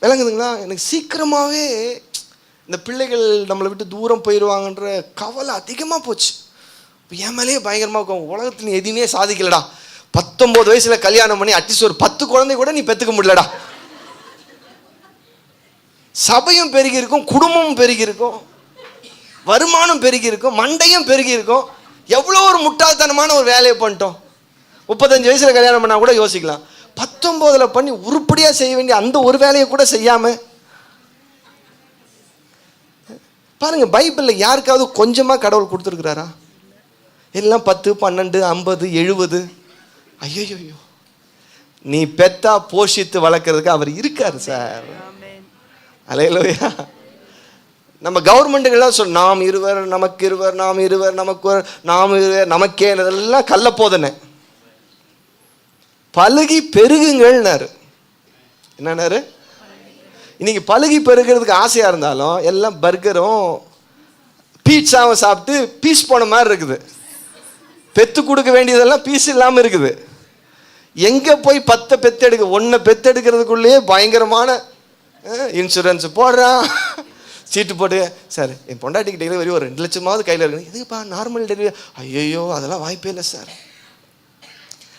விளங்குதுங்களா? எனக்கு சீக்கிரமாகவே இந்த பிள்ளைகள் நம்மளை விட்டு தூரம் போயிடுவாங்கன்ற கவலை அதிகமாக போச்சு. இப்போ என் மேலேயே பயங்கரமாக இருக்கும். உலகத்தில் எதுவுமே சாதிக்கலடா, 19 வயசில் கல்யாணம் பண்ணி அட்லீஸ்ட் ஒரு 10 குழந்தை கூட நீ பெற்றுக்க முடியலடா. சபையும் பெருகி இருக்கும், குடும்பமும் பெருகி இருக்கும், வருமானம் பெருகி இருக்கும், மண்டையும் பெருகி இருக்கும். எவ்வளோ ஒரு முட்டாள்தனமான ஒரு வேலையை பண்ணிட்டோம். 35 வயசில் கல்யாணம் பண்ணால் கூட யோசிக்கலாம். 19 பண்ணி உருப்படியாக செய்ய வேண்டிய அந்த ஒரு வேலையை கூட செய்யாமல் பாருங்க. பைபிளில் யாருக்காவது கொஞ்சமாக கடவுள் கொடுத்துருக்குறாரா? எல்லாம் 10, 12, 50, 70. ஐயோ, நீ பெத்தா போஷித்து வளர்க்கறதுக்கு அவர் இருக்காரு சார். அல்லேலூயா. நம்ம கவர்மெண்ட்டுகள்லாம் சொல் நாம் இருவர் நமக்கு இருவர், நாம் இருவர் நமக்கு நாம் இருவர் நமக்கே, இதெல்லாம் கள்ள போதனை. பழுகி பெருகுங்கள்னாரு. என்னன்னாரு? இன்னைக்கு பழுகி பெருகிறதுக்கு ஆசையாக இருந்தாலும் எல்லாம் பர்கரும் பீட்சாவும் சாப்பிட்டு பீஸ் போன மாதிரி இருக்குது. பெத்து கொடுக்க வேண்டியதெல்லாம் பீஸ் இல்லாமல் இருக்குது. எங்கே போய் 10 பெத்தெடுக்க, 1 பெத்தெடுக்கிறதுக்குள்ளேயே பயங்கரமான இன்சூரன்ஸ் போடுறான், சீட்டு போட்டு. சார் என் பொண்டாட்டிக்கு டெலிவரி ஒரு 2 லட்சமாவது கையில் இருக்குது. இதுப்பா நார்மல் டெலிவரி? ஐயோ அதெல்லாம் வாய்ப்பே இல்லை சார்.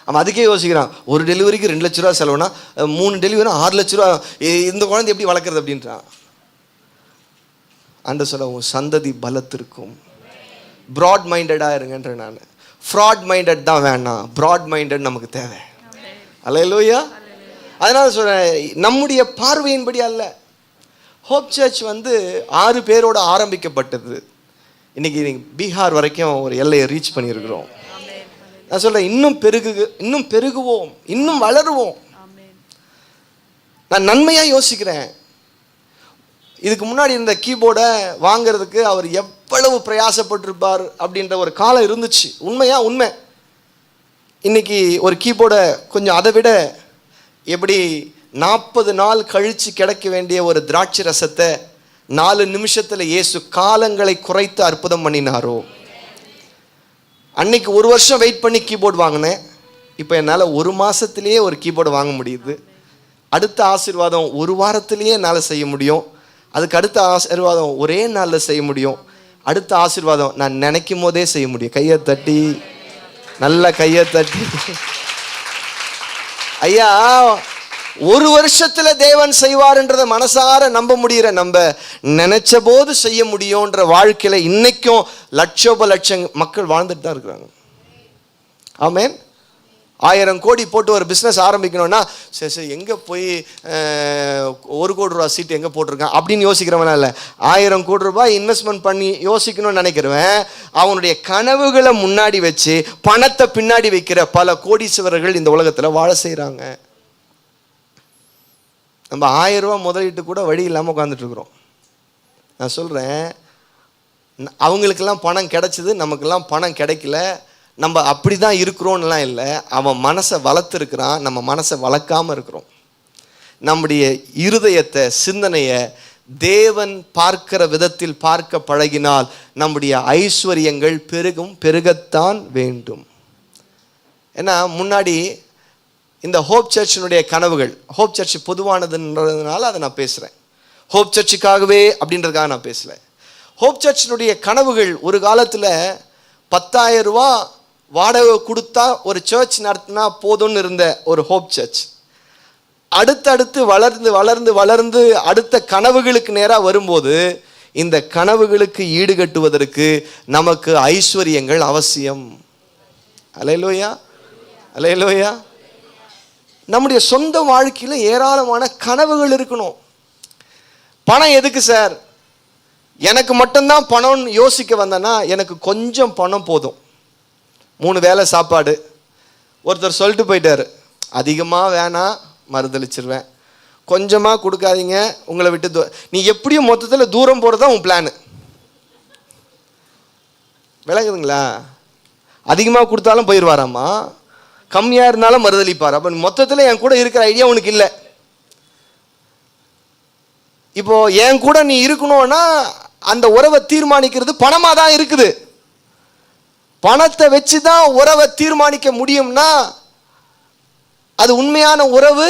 அவன் அதுக்கே யோசிக்கிறான். ஒரு டெலிவரிக்கு 2 லட்ச ரூபா செலவுனா 3 டெலிவரி 6 லட்ச ரூபா. இந்த குழந்தை எப்படி வளர்க்குறது அப்படின்றான். ஆண்டவர் சொல்ல, உன் சந்ததி பலத்திருக்கும். ப்ராட் மைண்டடாக இருங்கன்ற. நான் ஃப்ராட் மைண்டட் தான் வேணாம், ப்ராட் மைண்டட் நமக்கு தேவை. அல்லேலூயா. அதனால சொல்கிறேன், நம்முடைய பார்வையின்படி அல்ல. ஹோப் சர்ச் வந்து 6 பேரோடு ஆரம்பிக்கப்பட்டது. இன்னைக்கு பீகார் வரைக்கும் ஒரு எல்லையை ரீச் பண்ணியிருக்கிறோம். நான் சொல்கிறேன், இன்னும் பெருகுவோம், இன்னும் வளருவோம். நான் நன்மையாக யோசிக்கிறேன். இதுக்கு முன்னாடி இருந்த கீபோர்டை வாங்கிறதுக்கு அவர் எவ்வளவு பிரயாசப்பட்டிருப்பார் அப்படின்ற ஒரு காலம் இருந்துச்சு. உண்மை. இன்னைக்கு ஒரு கீபோர்டை கொஞ்சம் அதை விட எப்படி 40 நாள் கழித்து கிடைக்க வேண்டிய ஒரு திராட்சை ரசத்தை 4 நிமிஷத்தில் இயேசு காலங்களை குறைத்து அற்புதம் பண்ணினாரோ. அன்னைக்கு 1 வருஷம் வெயிட் பண்ணி கீபோர்டு வாங்கினேன். இப்போ என்னால் 1 மாதத்துலேயே ஒரு கீபோர்டு வாங்க முடியுது. அடுத்த ஆசீர்வாதம் 1 வாரத்திலேயே என்னால் செய்ய முடியும். அதுக்கு அடுத்த ஆசீர்வாதம் ஒரே நாளில் செய்ய முடியும். அடுத்த ஆசீர்வாதம் நான் நினைக்கும் போதே செய்ய முடியும். கையை தட்டி, நல்ல கையை தட்டி. ஐயா, 1 வருஷத்துல தேவன் செய்வார்ன்றதை மனசார நம்ப முடியற, நம்ம நினைச்ச போது செய்ய முடியும்ன்ற வாழ்க்கையில இன்னைக்கும் லட்சோப லட்சம் மக்கள் வாழ்ந்துட்டு தான் இருக்கிறாங்க. ஆமென். 1000 கோடி போட்டு ஒரு பிஸ்னஸ் ஆரம்பிக்கணும்னா சரி எங்கே போய் 1 கோடி ரூபா சீட்டு எங்கே போட்டிருக்கான் அப்படின்னு யோசிக்கிறவனா இல்லை. 1000 கோடி ரூபாய் இன்வெஸ்ட்மெண்ட் பண்ணி யோசிக்கணும்னு நினைக்கிறவன் அவனுடைய கனவுகளை முன்னாடி வச்சு பணத்தை பின்னாடி வைக்கிற பல கோடீஸ்வரர்கள் இந்த உலகத்தில் வாழ செய்கிறாங்க. நம்ம 1000 ரூபா முதலீட்டு கூட வழி இல்லாமல் உட்காந்துட்டு இருக்கிறோம். நான் சொல்கிறேன், அவங்களுக்கெல்லாம் பணம் கிடைச்சிது, நமக்கெல்லாம் பணம் கிடைக்கல, நம்ம அப்படி தான் இருக்கிறோன்னெலாம் இல்லை. அவன் மனசை வளர்த்துருக்கிறான், நம்ம மனசை வளர்க்காமல் இருக்கிறோம். நம்முடைய இருதயத்தை, சிந்தனையை தேவன் பார்க்கிற விதத்தில் பார்க்க பழகினால் நம்முடைய ஐஸ்வர்யங்கள் பெருகத்தான் வேண்டும். ஏன்னா முன்னாடி இந்த ஹோப் சர்ச்சினுடைய கனவுகள், ஹோப் சர்ச் பொதுவானதுன்றதுனால அதை நான் பேசுகிறேன். ஹோப் சர்ச்சுக்காகவே அப்படின்றதுக்காக நான் பேசலை. ஹோப் சர்ச்சினுடைய கனவுகள் ஒரு காலத்தில் 10,000 ரூபா வாடகை கொடுத்தா ஒரு சர்ச் நடத்தினா போதும்னு இருந்த ஒரு ஹோப் சர்ச் அடுத்தடுத்து வளர்ந்து வளர்ந்து வளர்ந்து அடுத்த கனவுகளுக்கு நேராக வரும்போது இந்த கனவுகளுக்கு ஈடுகட்டுவதற்கு நமக்கு ஐஸ்வர்யங்கள் அவசியம். அல்லேலூயா, அல்லேலூயா. நம்முடைய சொந்த வாழ்க்கையில் ஏராளமான கனவுகள் இருக்கணும். பணம் எதுக்கு சார்? எனக்கு மட்டும்தான் பணம்னு யோசிக்க வந்தேன்னா எனக்கு கொஞ்சம் பணம் போதும், 3 வேளை சாப்பாடு. ஒருத்தர் சொல்லிட்டு போயிட்டார், அதிகமாக வேணாம் மறுதளிச்சிருவேன், கொஞ்சமாக கொடுக்காதீங்க உங்களை விட்டு நீ எப்படியும் மொத்தத்தில் தூரம் போகிறது தான் உன் பிளானு. விளங்குதுங்களா? அதிகமாக கொடுத்தாலும் போயிடுவாராம்மா, கம்மியாக இருந்தாலும் மறுதளிப்பார். அப்போ மொத்தத்தில் என் கூட இருக்கிற ஐடியா உனக்கு இல்லை. இப்போ என் கூட நீ இருக்கணும்னா அந்த உறவை தீர்மானிக்கிறது பணமாக தான் இருக்குது. பணத்தை வச்சு தான் உறவை தீர்மானிக்க முடியும்னா அது உண்மையான உறவு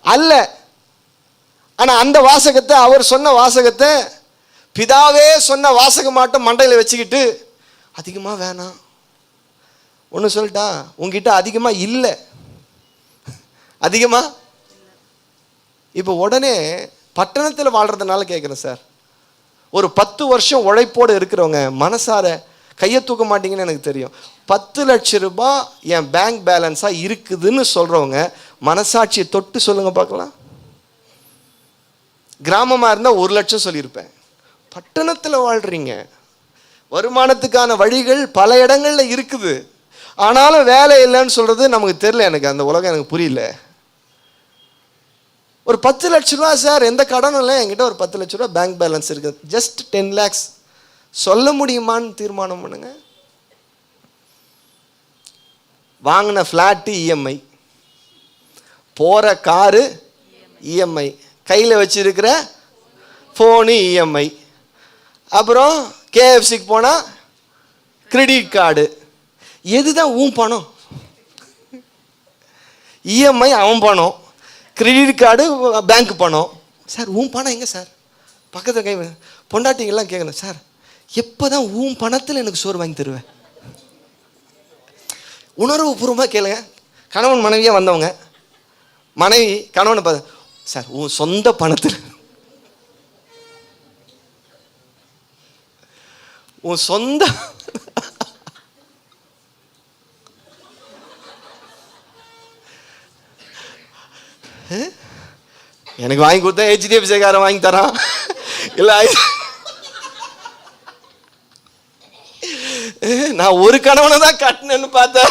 அல்ல. ஆனால் அந்த வாசகத்தை, அவர் சொன்ன வாசகத்தை, பிதாவே சொன்ன வாசகமாட்டம் மண்டையில் வச்சுக்கிட்டு அதிகமாக வேணாம். ஒன்று சொல்லிட்டா, உங்ககிட்ட அதிகமாக இல்லை, அதிகமாக. இப்போ உடனே பட்டணத்தில் வாழ்கிறதுனால கேட்குறேன் சார், ஒரு 10 வருஷம் உழைப்போடு இருக்கிறவங்க மனசார கையை தூக்க மாட்டீங்கன்னு எனக்கு தெரியும். 10 லட்சம் ரூபாய் என் பேங்க் பேலன்ஸாக இருக்குதுன்னு சொல்கிறவங்க மனசாட்சியை தொட்டு சொல்லுங்கள் பார்க்கலாம். கிராமமாக இருந்தால் 1 லட்சம் சொல்லியிருப்பேன். பட்டணத்தில் வாழ்கிறீங்க, வருமானத்துக்கான வழிகள் பல இடங்களில் இருக்குது, ஆனாலும் வேலை இல்லைன்னு சொல்கிறது நமக்கு தெரியல. எனக்கு அந்த உலகம் எனக்கு புரியல. ஒரு 10 லட்ச ரூபா சார், எந்த கடனும் இல்லை, என்கிட்ட ஒரு 10 லட்ச ரூபா பேங்க் பேலன்ஸ் இருக்குது, ஜஸ்ட் 10 lakhs சொல்ல முடியுமான்னு தீர்மானம் பண்ணுங்க. வாங்கின ஃப்ளாட்டு இஎம்ஐ, போகிற காரு இஎம்ஐ, கையில் வச்சிருக்கிற ஃபோனு இஎம்ஐ, அப்புறம் கேஎஃப்சிக்கு போனால் கிரெடிட் கார்டு. எதுதான் உன் பணம்? இஎம்ஐ அவன் பணம், கிரெடிட் கார்டு பேங்க் பணம். சார் உன் பணம் எங்கே சார்? பக்கத்தில் கை பொண்டாட்டிங்கெல்லாம் கேட்கணும், சார் எப்போ தான் உன் பணத்தில் எனக்கு சோறு வாங்கி தருவேன்? உணர்வு பூர்வமாக கேளுங்க. கணவன் மனைவியாக வந்தவங்க, மனைவி கணவனை பார்த்து, சார் உன் சொந்த பணத்தில், உன் சொந்த எனக்கு வாங்கி கொடுத்தா HDFC காரன் வாங்கி தரான், இல்லை நான் ஒரு கணவனை தான் கட்டினேன்னு பார்த்தேன்.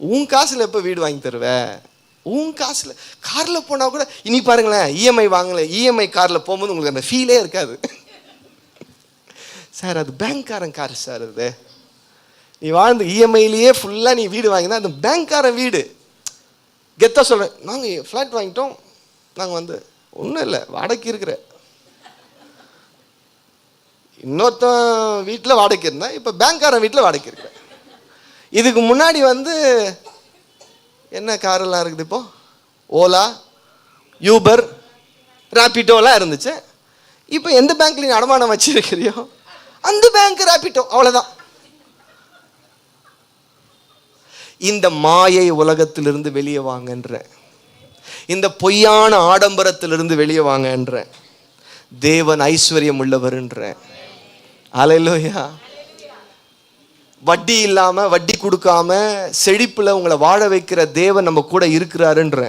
உன் காசுல எப்போ வீடு வாங்கி தருவேன்? உன் காசுல காரில் போனால் கூட இனி பாருங்களேன், இஎம்ஐ வாங்கல, இஎம்ஐ காரில் போகும்போது உங்களுக்கு அந்த ஃபீலே இருக்காது. சார் அது பேங்க்காரன் கார் சார், அது நீ வாழ்ந்து இஎம்ஐலேயே ஃபுல்லாக நீ வீடு வாங்கினா அது பேங்க்காரன் வீடு. கெத்தாக சொல்கிறேன், நாங்கள் ஃப்ளாட் வாங்கிட்டோம், நாங்கள் வந்து ஒன்றும் இல்லை வாடகைக்கு இருக்கிற, இன்னொருத்தன் வீட்டில் வாடகைக்கு இருந்தேன், இப்போ பேங்க்காரன் வீட்டில் வாடகைக்கு இருக்கிறேன். இதுக்கு முன்னாடி வந்து என்ன காரெல்லாம் இருக்குது, இப்போது ஓலா, யூபர், ராபிட்டோலாம் இருந்துச்சு. இப்போ எந்த பேங்க்ல நீ அடமானம் வச்சிருக்கிறியோ அந்த பேங்க் ராபிட்டோ, அவ்வளோதான். இந்த மாயை உலகத்திலிருந்து வெளியே வாங்கன்ற, இந்த பொய்யான ஆடம்பரத்திலிருந்து வெளியே வாங்கன்ற, தேவன் ஐஸ்வர்யம் உள்ளவர்ன்ற. அல்லேலூயா. வட்டி இல்லாம, வட்டி கொடுக்காம செழிப்புல உங்களை வாழ வைக்கிற தேவன் நம்ம கூட இருக்கிறாருன்ற.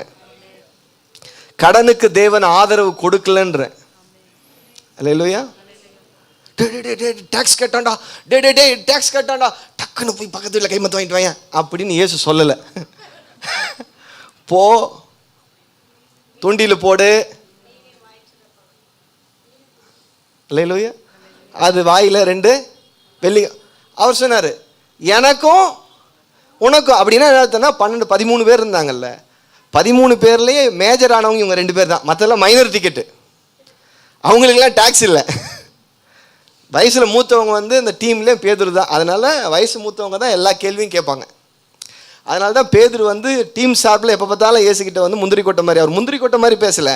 கடனுக்கு தேவன் ஆதரவு கொடுக்கலன்ற. அல்லேலூயா. டாக்ஸ் கட்டாண்டா, டே டாக்ஸ் கட்டாண்டா, டக்குன்னு போய் பக்கத்து வீட்டில் கைமத்து வாங்கிட்டு வாங்க அப்படின்னு இயேசு சொல்லலை. போ, தொண்டியில் போடு. அல்லேலூயா. அது வாயில 2 வெள்ளி. அவர் சொன்னார், எனக்கும் உனக்கும். அப்படின்னா என்ன, 12 13 பேர் இருந்தாங்கல்ல, 13 பேர்லேயே மேஜர் ஆனவங்க இவங்க 2 பேர் தான். மற்றெல்லாம் மைனர் டிக்கெட்டு. அவங்களுக்கெல்லாம் டாக்ஸ் இல்லை. வயசில் மூத்தவங்க வந்து இந்த டீம்லேயும் பேதுரு தான். அதனால் வயசு மூத்தவங்க தான் எல்லா கேள்வியும் கேட்பாங்க. அதனால தான் பேதுரு வந்து டீம் சார்பில் எப்போ பார்த்தாலும் இயேசுகிட்ட வந்து முந்திரி கொட்டை மாதிரி, அவர் முந்திரி கொட்டை மாதிரி பேசலை,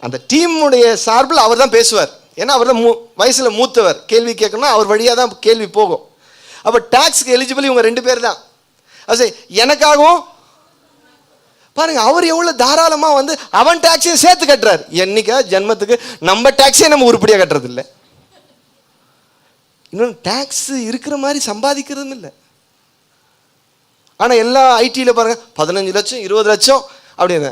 அந்த டீமுடைய சார்பில் அவர் தான் பேசுவார். ஏன்னா அவர் தான் வயசில் மூத்தவர். கேள்வி கேட்கணும்னா அவர் வழியாக தான் கேள்வி போகும். அப்போ டாக்ஸ்க்கு எலிஜிபிள் இவங்க 2 பேர் தான். அது எனக்காகவும் பாருங்க, அவர் எவ்வளோ தாராளமாக வந்து அவன் டாக்ஸையும் சேர்த்து கட்டுறார். என்னைக்கா ஜென்மத்துக்கு நம்ம டாக்ஸே நம்ம உருப்படியாக கட்டுறது இல்லை. இன்னொன்று, டாக்ஸ் இருக்கிற மாதிரி சம்பாதிக்கிறதும் இல்லை. ஆனால் எல்லா ஐடியில் பாருங்கள் 15 லட்சம் 20 லட்சம் அப்படின்னு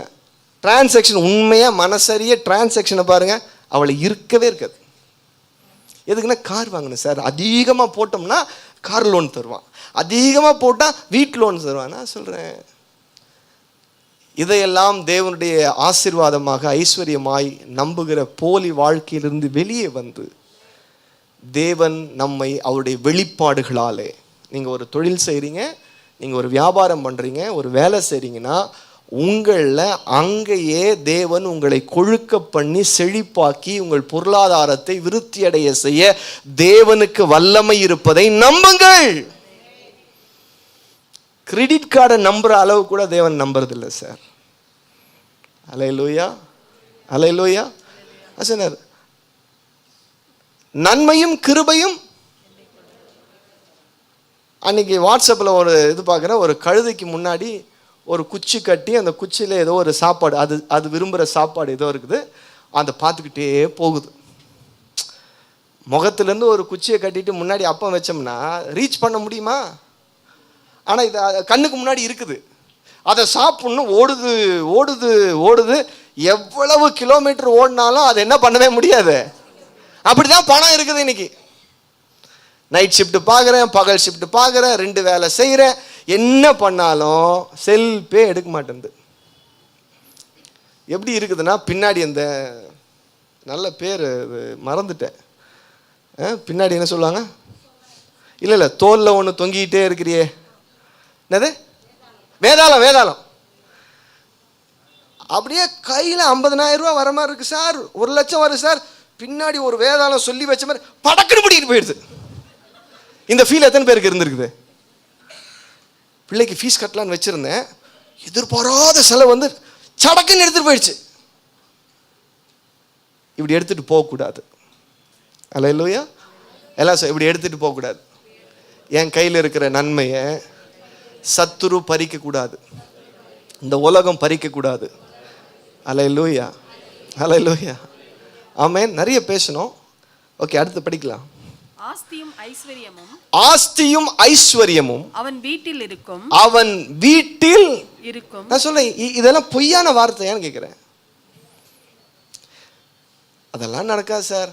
டிரான்சாக்ஷன். உண்மையாக மனசரிய டிரான்சாக்ஷனை பாருங்கள், அவளை இருக்கவே இருக்காது. எதுக்குன்னா கார் வாங்கணும் சார், அதிகமாக போட்டோம்னா கார் லோன் தருவான், அதிகமாக போட்டால் வீட்டு லோன் தருவான். நான் சொல்கிறேன், இதையெல்லாம் தேவனுடைய ஆசீர்வாதமாக ஐஸ்வர்யமாய் நம்புகிற போலி வாழ்க்கையிலிருந்து வெளியே வந்து தேவன் நம்மை அவருடைய வெளிப்பாடுகளாலே, நீங்கள் ஒரு தொழில் செய்கிறீங்க, நீங்கள் ஒரு வியாபாரம் பண்ணுறீங்க, ஒரு வேலை செய்கிறீங்கன்னா உங்களில் அங்கேயே தேவன் உங்களை கொழுக்க பண்ணி செழிப்பாக்கி உங்கள் பொருளாதாரத்தை விருத்தியடைய செய்ய தேவனுக்கு வல்லமை இருப்பதை நம்புங்கள். கிரெடிட் கார்டை நம்புகிற அளவு கூட தேவன் நம்புறதில்லை சார். அல்லேலூயா, அல்லேலூயா. சொன்னார், நன்மையும் கிருபையும். அன்னைக்கு வாட்ஸ்அப்பில் ஒரு இது பார்க்குறேன், ஒரு கழுதைக்கு முன்னாடி ஒரு குச்சி கட்டி அந்த குச்சியில் ஏதோ ஒரு சாப்பாடு, அது விரும்புகிற சாப்பாடு ஏதோ இருக்குது, அதை பார்த்துக்கிட்டே போகுது. முகத்துலேருந்து ஒரு குச்சியை கட்டிட்டு முன்னாடி அப்பம் வச்சோம்னா ரீச் பண்ண முடியுமா? ஆனால் இது கண்ணுக்கு முன்னாடி இருக்குது, அதை சாப்பிட்ணும். ஓடுது ஓடுது ஓடுது, எவ்வளவு கிலோமீட்டர் ஓடினாலும் அதை என்ன பண்ணவே முடியாது. அப்படி தான் பணம் இருக்குது இன்னைக்கு. நைட் ஷிஃப்ட் பார்க்குறேன், பகல் ஷிஃப்ட் பார்க்குறேன், 2 வேலை செய்கிறேன், என்ன பண்ணாலும் செல்ஃபே எடுக்க மாட்டேங்குது. எப்படி இருக்குதுன்னா, பின்னாடி அந்த நல்ல பேர் மறந்துட்டேன், பின்னாடி என்ன சொல்லுவாங்க, இல்லை தோலில் ஒன்று தொங்கிக்கிட்டே இருக்கிறியே, என்னது, வேதாளம். வேதாளம். அப்படியே கையில் 50,000 ரூபா வர மாதிரி இருக்குது சார், 1 லட்சம் வரும் சார், பின்னாடி ஒரு வேதாளம் சொல்லி வச்ச மாதிரி படக்குன்னு பிடிக்கிட்டு போயிடுது. இந்த ஃபீல் எத்தனை பேருக்கு இருந்திருக்குது? பிள்ளைக்கு ஃபீஸ் கட்டலான்னு வச்சுருந்தேன், எதிர்பாராத செலவு வந்து சடக்குன்னு எடுத்துகிட்டு போயிடுச்சு. இப்படி எடுத்துகிட்டு போகக்கூடாது. அல்லேலூயா. எல்லாம் இப்படி எடுத்துகிட்டு போகக்கூடாது. என் கையில் இருக்கிற நன்மையை சத்துரு பறிக்கக்கூடாது, இந்த உலகம் பறிக்கக்கூடாது. அல்லேலூயா, அல்லேலூயா, ஆமென். நிறைய பேசணும். ஓகே, அடுத்து படிக்கலாம். ஆஸ்தியும் ஐஸ்வர்யமும், ஆஸ்தியும் ஐஸ்வர்யமும் அவன் வீட்டில் இருக்கும், அவன் வீட்டில் இருக்கும். நான் சொல்றேன், இதெல்லாம் பொய்யான வார்த்தையான்னு கேட்குறேன். அதெல்லாம் நடக்காது சார்.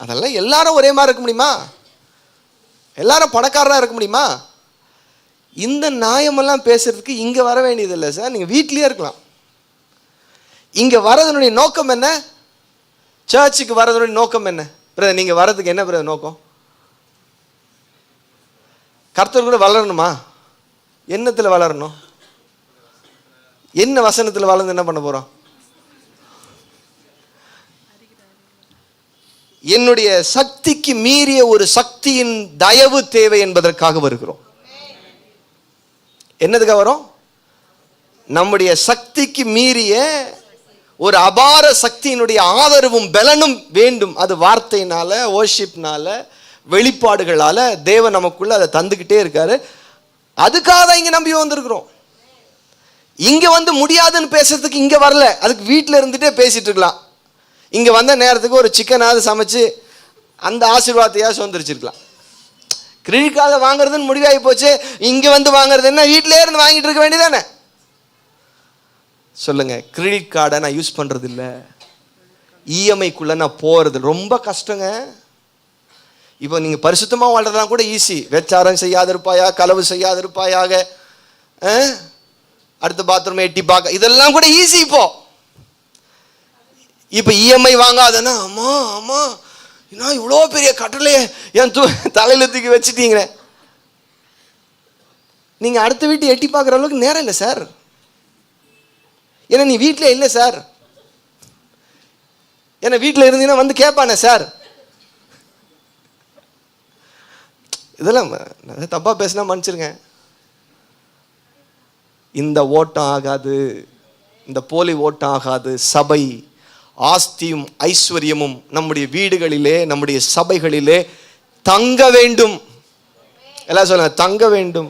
அதெல்லாம் எல்லாரும் ஒரே மாதிரி இருக்க முடியுமா? எல்லாரும் பணக்காரராக இருக்க முடியுமா? இந்த நியாயமெல்லாம் பேசுறதுக்கு இங்கே வர வேண்டியதில்லை சார், நீங்கள் வீட்லேயே இருக்கலாம். இங்கே வரதனுடைய நோக்கம் என்ன? சர்ச்சுக்கு வரதனுடைய நோக்கம் என்ன? பிரதர், நீங்கள் வர்றதுக்கு என்ன பிரதர் நோக்கம்? கர்த்தர் கூட வளரணுமா? என்னத்தில் வளரணும்? என்ன வசனத்தில் வளர்ந்து என்ன பண்ண போகிறோம்? என்னுடைய சக்திக்கு மீறிய ஒரு சக்தியின் தயவு தேவை என்பதற்காக வருகிறோம். என்னதுக்காக வரும்? நம்முடைய சக்திக்கு மீறிய ஒரு அபார சக்தியினுடைய ஆதரவும் பலனும் வேண்டும். அது வார்த்தையினால, வர்ஷிப்னால, வெளிப்பாடுகளால தேவன் நமக்குள்ள அதை தந்துக்கிட்டே இருக்காரு. அதுக்காக தான் இங்கே நம்பி வந்திருக்கிறோம். இங்கே வந்து முடியாதுன்னு பேசுறதுக்கு இங்கே வரல, அதுக்கு வீட்டில் இருந்துகிட்டே பேசிகிட்டு இருக்கலாம். இங்கே வந்த நேரத்துக்கு ஒரு சிக்கனாவது சமைச்சு அந்த ஆசீர்வாதத்தையாக சொந்தரிச்சிருக்கலாம். கிரெடிட் கார்டை வாங்குறதுன்னு முடிவாகி போச்சு. இங்கே வந்து வாங்குறது என்ன, வீட்டிலே இருந்து வாங்கிட்டு இருக்க வேண்டியதானே? சொல்லுங்க. கிரெடிட் கார்டை நான் யூஸ் பண்ணுறது இல்லை, இஎம்ஐக்குள்ளே நான் போகிறது ரொம்ப கஷ்டங்க. இப்போ நீங்கள் பரிசுத்தமாக வாழ்றதுலாம் கூட ஈஸி. வெச்சாரம் செய்யாதிருப்பாயா, களவு செய்யாதிருப்பாயாக, அடுத்த பாத்ரூம் எட்டி பார்க்க, இதெல்லாம் கூட ஈஸி. இப்போ இஎம்ஐ வாங்காதன்னா, அம்மா அம்மா என்ன இவ்வளோ பெரிய கட்டளையே என் தலையில் தூக்கி வச்சுட்டீங்க. நீங்கள் அடுத்த வீட்டு எட்டி பார்க்குற அளவுக்கு நேரம் இல்லை சார். ஏன்னா நீ வீட்டில் இல்லை சார். ஏன்னா வீட்டில் இருந்தீங்கன்னா வந்து கேட்பானே சார். இதெல்லாம் தப்பாக பேசினா மன்னிச்சிருங்க. இந்த ஓட்டம் ஆகாது, இந்த போலி ஓட்டம் ஆகாது. சபை ஆஸ்தியும் ஐஸ்வர்யமும் நம்முடைய வீடுகளிலே, நம்முடைய சபைகளிலே தங்க வேண்டும். எல்லாம் சொல்லுங்க, தங்க வேண்டும்,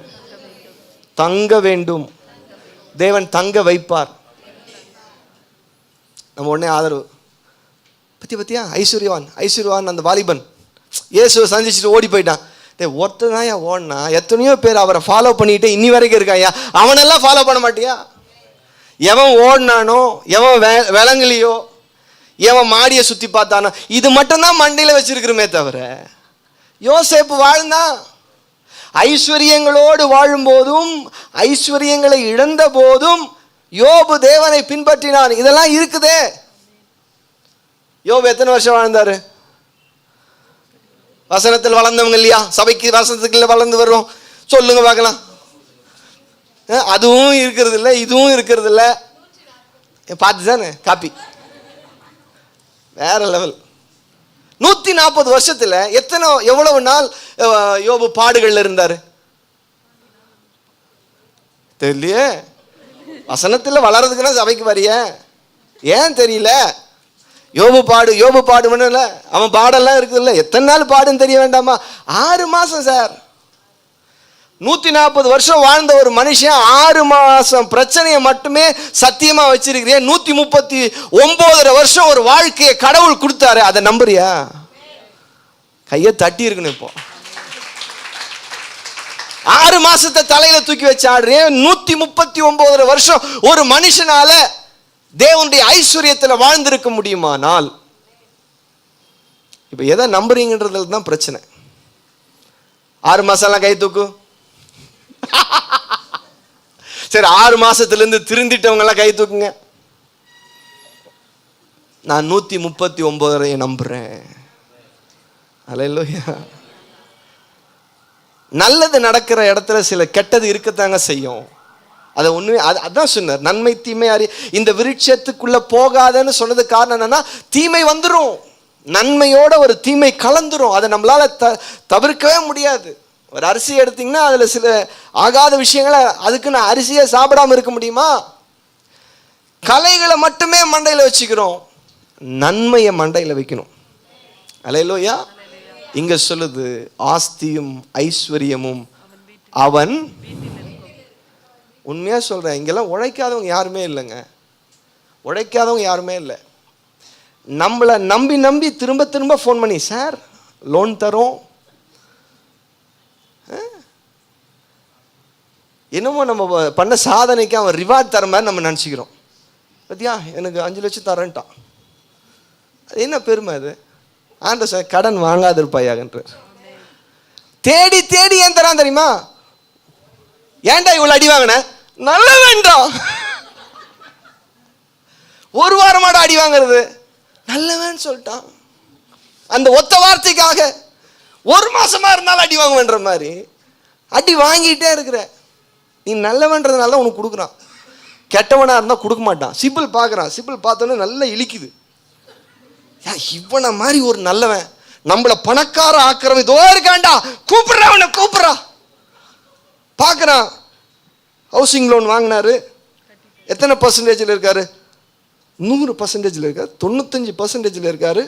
தங்க வேண்டும். தேவன் தங்க வைப்பார். நம்ம உடனே ஆதரவு. பத்தியா ஐஸ்வர்யவான் அந்த வாலிபன் இயேசுவை சந்திச்சுட்டு ஓடி போயிட்டான். ஒருத்தர் தான் ஓடனா, எத்தனையோ பேர் அவரை ஃபாலோ பண்ணிட்டு இன்னி வரைக்கும் இருக்காயா. அவனெல்லாம் ஃபாலோ பண்ண மாட்டியா? எவன் ஓடினானோ, எவன் விலங்குலையோ, எவன் மாடியை சுற்றி பார்த்தானோ, இது மட்டும்தான் மண்டையில் வச்சிருக்கிறோமே தவிர. யோசேப்பு வாழ்ந்தான். ஐஸ்வர்யங்களோடு வாழும்போதும் ஐஸ்வர்யங்களை இழந்த போதும் யோபு தேவனை பின்பற்றினான். இதெல்லாம் இருக்குதே. யோபு எத்தனை வருஷம் வாழ்ந்தாரு? வசனத்தில் வளர்ந்தவங்க இல்லையா? சபைக்கு வசனத்துக்குள்ள வளர்ந்து வர்றோம், சொல்லுங்க பார்க்கலாம். அதுவும் இருக்கிறது இல்லை, இதுவும் இருக்கிறது இல்லை. பார்த்து தானே காப்பி வேற லெவல். 140 வருஷத்துல எவ்வளவு நாள் யோபு பாடுகள்ல இருந்தாரு தெரியலையே. வசனத்துல வளர்றதுக்குன்னா சபைக்கு வரிய ஏன் தெரியல? யோபு பாடு பண்ணல, அவன் பாடெல்லாம் இருக்குது இல்லை. எத்தனை நாள் பாடுன்னு தெரிய வேண்டாமா? 6 மாசம் சார். 140 வருஷம் வாழ்ந்த ஒரு மனுஷன் 6 மாசம் பிரச்சனையை மட்டுமே சத்தியமா வச்சிருக்கிறேன். 139 வருஷம் ஒரு வாழ்க்கையை கடவுள் கொடுத்தாரு. அதை நம்புறியா? கையை தட்டி இருக்கணும். இப்போ 6 மாசத்தை தலையில தூக்கி வச்சு ஆடுறேன். 139 வருஷம் ஒரு மனுஷனால தேவனுடைய ஐஸ்வர்யத்தில் வாழ்ந்திருக்க முடியுமானால், இப்ப எதை நம்புறீங்கன்றதுல தான் பிரச்சனை. 6 மாசம்லாம் கை தூக்கு. சரி, 6 மாசத்துல இருந்து திருந்திட்டவங்க எல்லாம் கை தூக்குங்க. நான் 139 நம்புறேன். அல்லேலூயா. நல்லது நடக்கிற இடத்துல சில கெட்டது இருக்கத்தாங்க செய்யும். அதை உண்மை அதான் சொன்னார், நன்மை தீமை இந்த விருட்சத்துக்குள்ள போகாதன்னு சொன்னது காரணம் என்னன்னா, தீமை வந்துடும், நன்மையோட ஒரு தீமை கலந்துரும். அதை நம்மளால தவிர்க்கவே முடியாது. ஒரு அரிசி எடுத்தீங்கன்னா அதுல சில ஆகாத விஷயங்களை, அதுக்கு நான் அரிசியை சாப்பிடாம இருக்க முடியுமா? கலைகளை மட்டுமே மண்டையில வச்சுக்கிறோம், நன்மையை மண்டையில வைக்கணும். அல்லேலூயா. இங்க சொல்லுது, ஆஸ்தியும் ஐஸ்வர்யமும் அவன். உண்மையா சொல்றேன், இங்கெல்லாம் உழைக்காதவங்க யாருமே இல்லைங்க. உழைக்காதவங்க யாருமே இல்லை. நம்மளை நம்பி நம்பி திரும்ப திரும்ப ஃபோன் பண்ணி, சார் லோன் தரோம், என்னமோ நம்ம பண்ண சாதனைக்கு அவன் ரிவார்ட் தர மாதிரி நம்ம நினச்சிக்கிறோம். பத்தியா, எனக்கு 5 லட்சம் தரேன்ட்டான். அது என்ன பெருமை அது? ஆண்டவர் சார் கடன் வாங்காத இருப்பாயாகன்ற. தேடி தேடி ஏன் தரான் தெரியுமா? ஏன்டா இவ்வளவு அடி வாங்கின? நல்ல வேண்டாம். ஒரு வாரமாட அடி வாங்குறது, நல்லவன் சொல்லிட்டான். அந்த ஒத்த வார்த்தைக்காக 1 மாசமா இருந்தாலும் அடி வாங்குவேன்ற மாதிரி அடி வாங்கிட்டே இருக்கிற. நீ நல்லவன்றதுனால உனக்கு கொடுக்குறான். கெட்டவனா இருந்தா கொடுக்க மாட்டான். சிம்பிள் பார்க்குறான், சிம்பிள் பார்த்தோன்னே நல்லா இழிக்குது. இவனை மாதிரி ஒரு நல்லவன் நம்மள பணக்கார ஆக்கிறவன் இதோ இருக்காண்டா, கூப்பிடுறா அவனை, கூப்பிடுறா. பார்க்குறான், ஹவுசிங் லோன் வாங்கினாரு, எத்தனை பர்சன்டேஜில் இருக்காரு? 100% இருக்காரு, 95% இருக்காரு.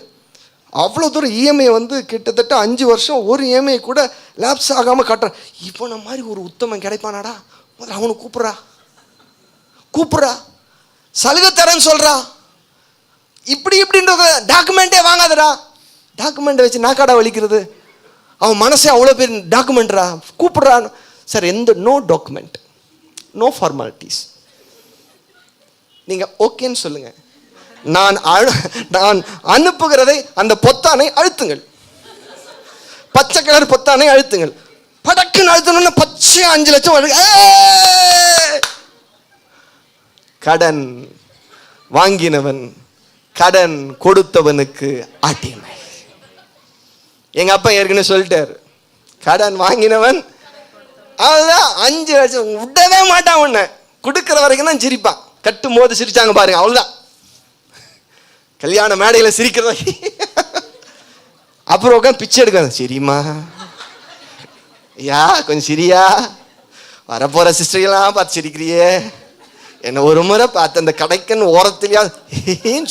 அவ்வளோ தூரம் இஎம்ஐ வந்து கிட்டத்தட்ட 5 வருஷம் ஒரு இஎம்ஐ கூட லேப்ஸ் ஆகாமல் கட்டுறான். இவனை மாதிரி ஒரு உத்தமன் கிடைப்பானாடா, அவனை கூப்பிட்றா, கூப்பிட்றா, சலுகை தரேன்னு சொல்றா. இப்படின்ற டாக்குமெண்ட்டே வாங்காதடா. டாக்குமெண்ட் வச்சு நாக்காடா வலிக்கிறது. அவன் மனசே அவ்வளோ பேர் டாக்குமெண்ட்ரா கூப்பிடுறான் sir. No document, no formalities. நீங்க ஓகேன்னு சொல்லுங்க. நான் அனுப்புகிறதை அந்த பொத்தானை அழுத்துங்கள், பச்சை கலர் பொத்தானை அழுத்துங்கள். படக்குன்னு அழுத்தணும்னா பச்சை 5 லட்சம். கடன் வாங்கினவன் கடன் கொடுத்தவனுக்கு அடிமை. எங்க அப்பா ஏற்கனவே சொல்லிட்டாரு, கடன் வாங்கினவன் அவ்வளவுதான் 5 லட்சம் விடவே மாட்டான். உன்னை கொடுக்கிற வரைக்கும் தான் சிரிப்பான். கட்டும் போது சிரிச்சாங்க பாருங்க, அவ்வளவுதான். கல்யாண மேடையில் சிரிக்கிறதா, அப்புறம் உட்காந்து பிச்சை எடுக்க. சரிம்மா ஐயா கொஞ்சம் சிரியா, வரப்போற சிஸ்டர்களாம் பார்த்து சிரிக்கிறியே, என்ன ஒரு முறை பார்த்து அந்த கடைக்கன் ஓரத்துலையா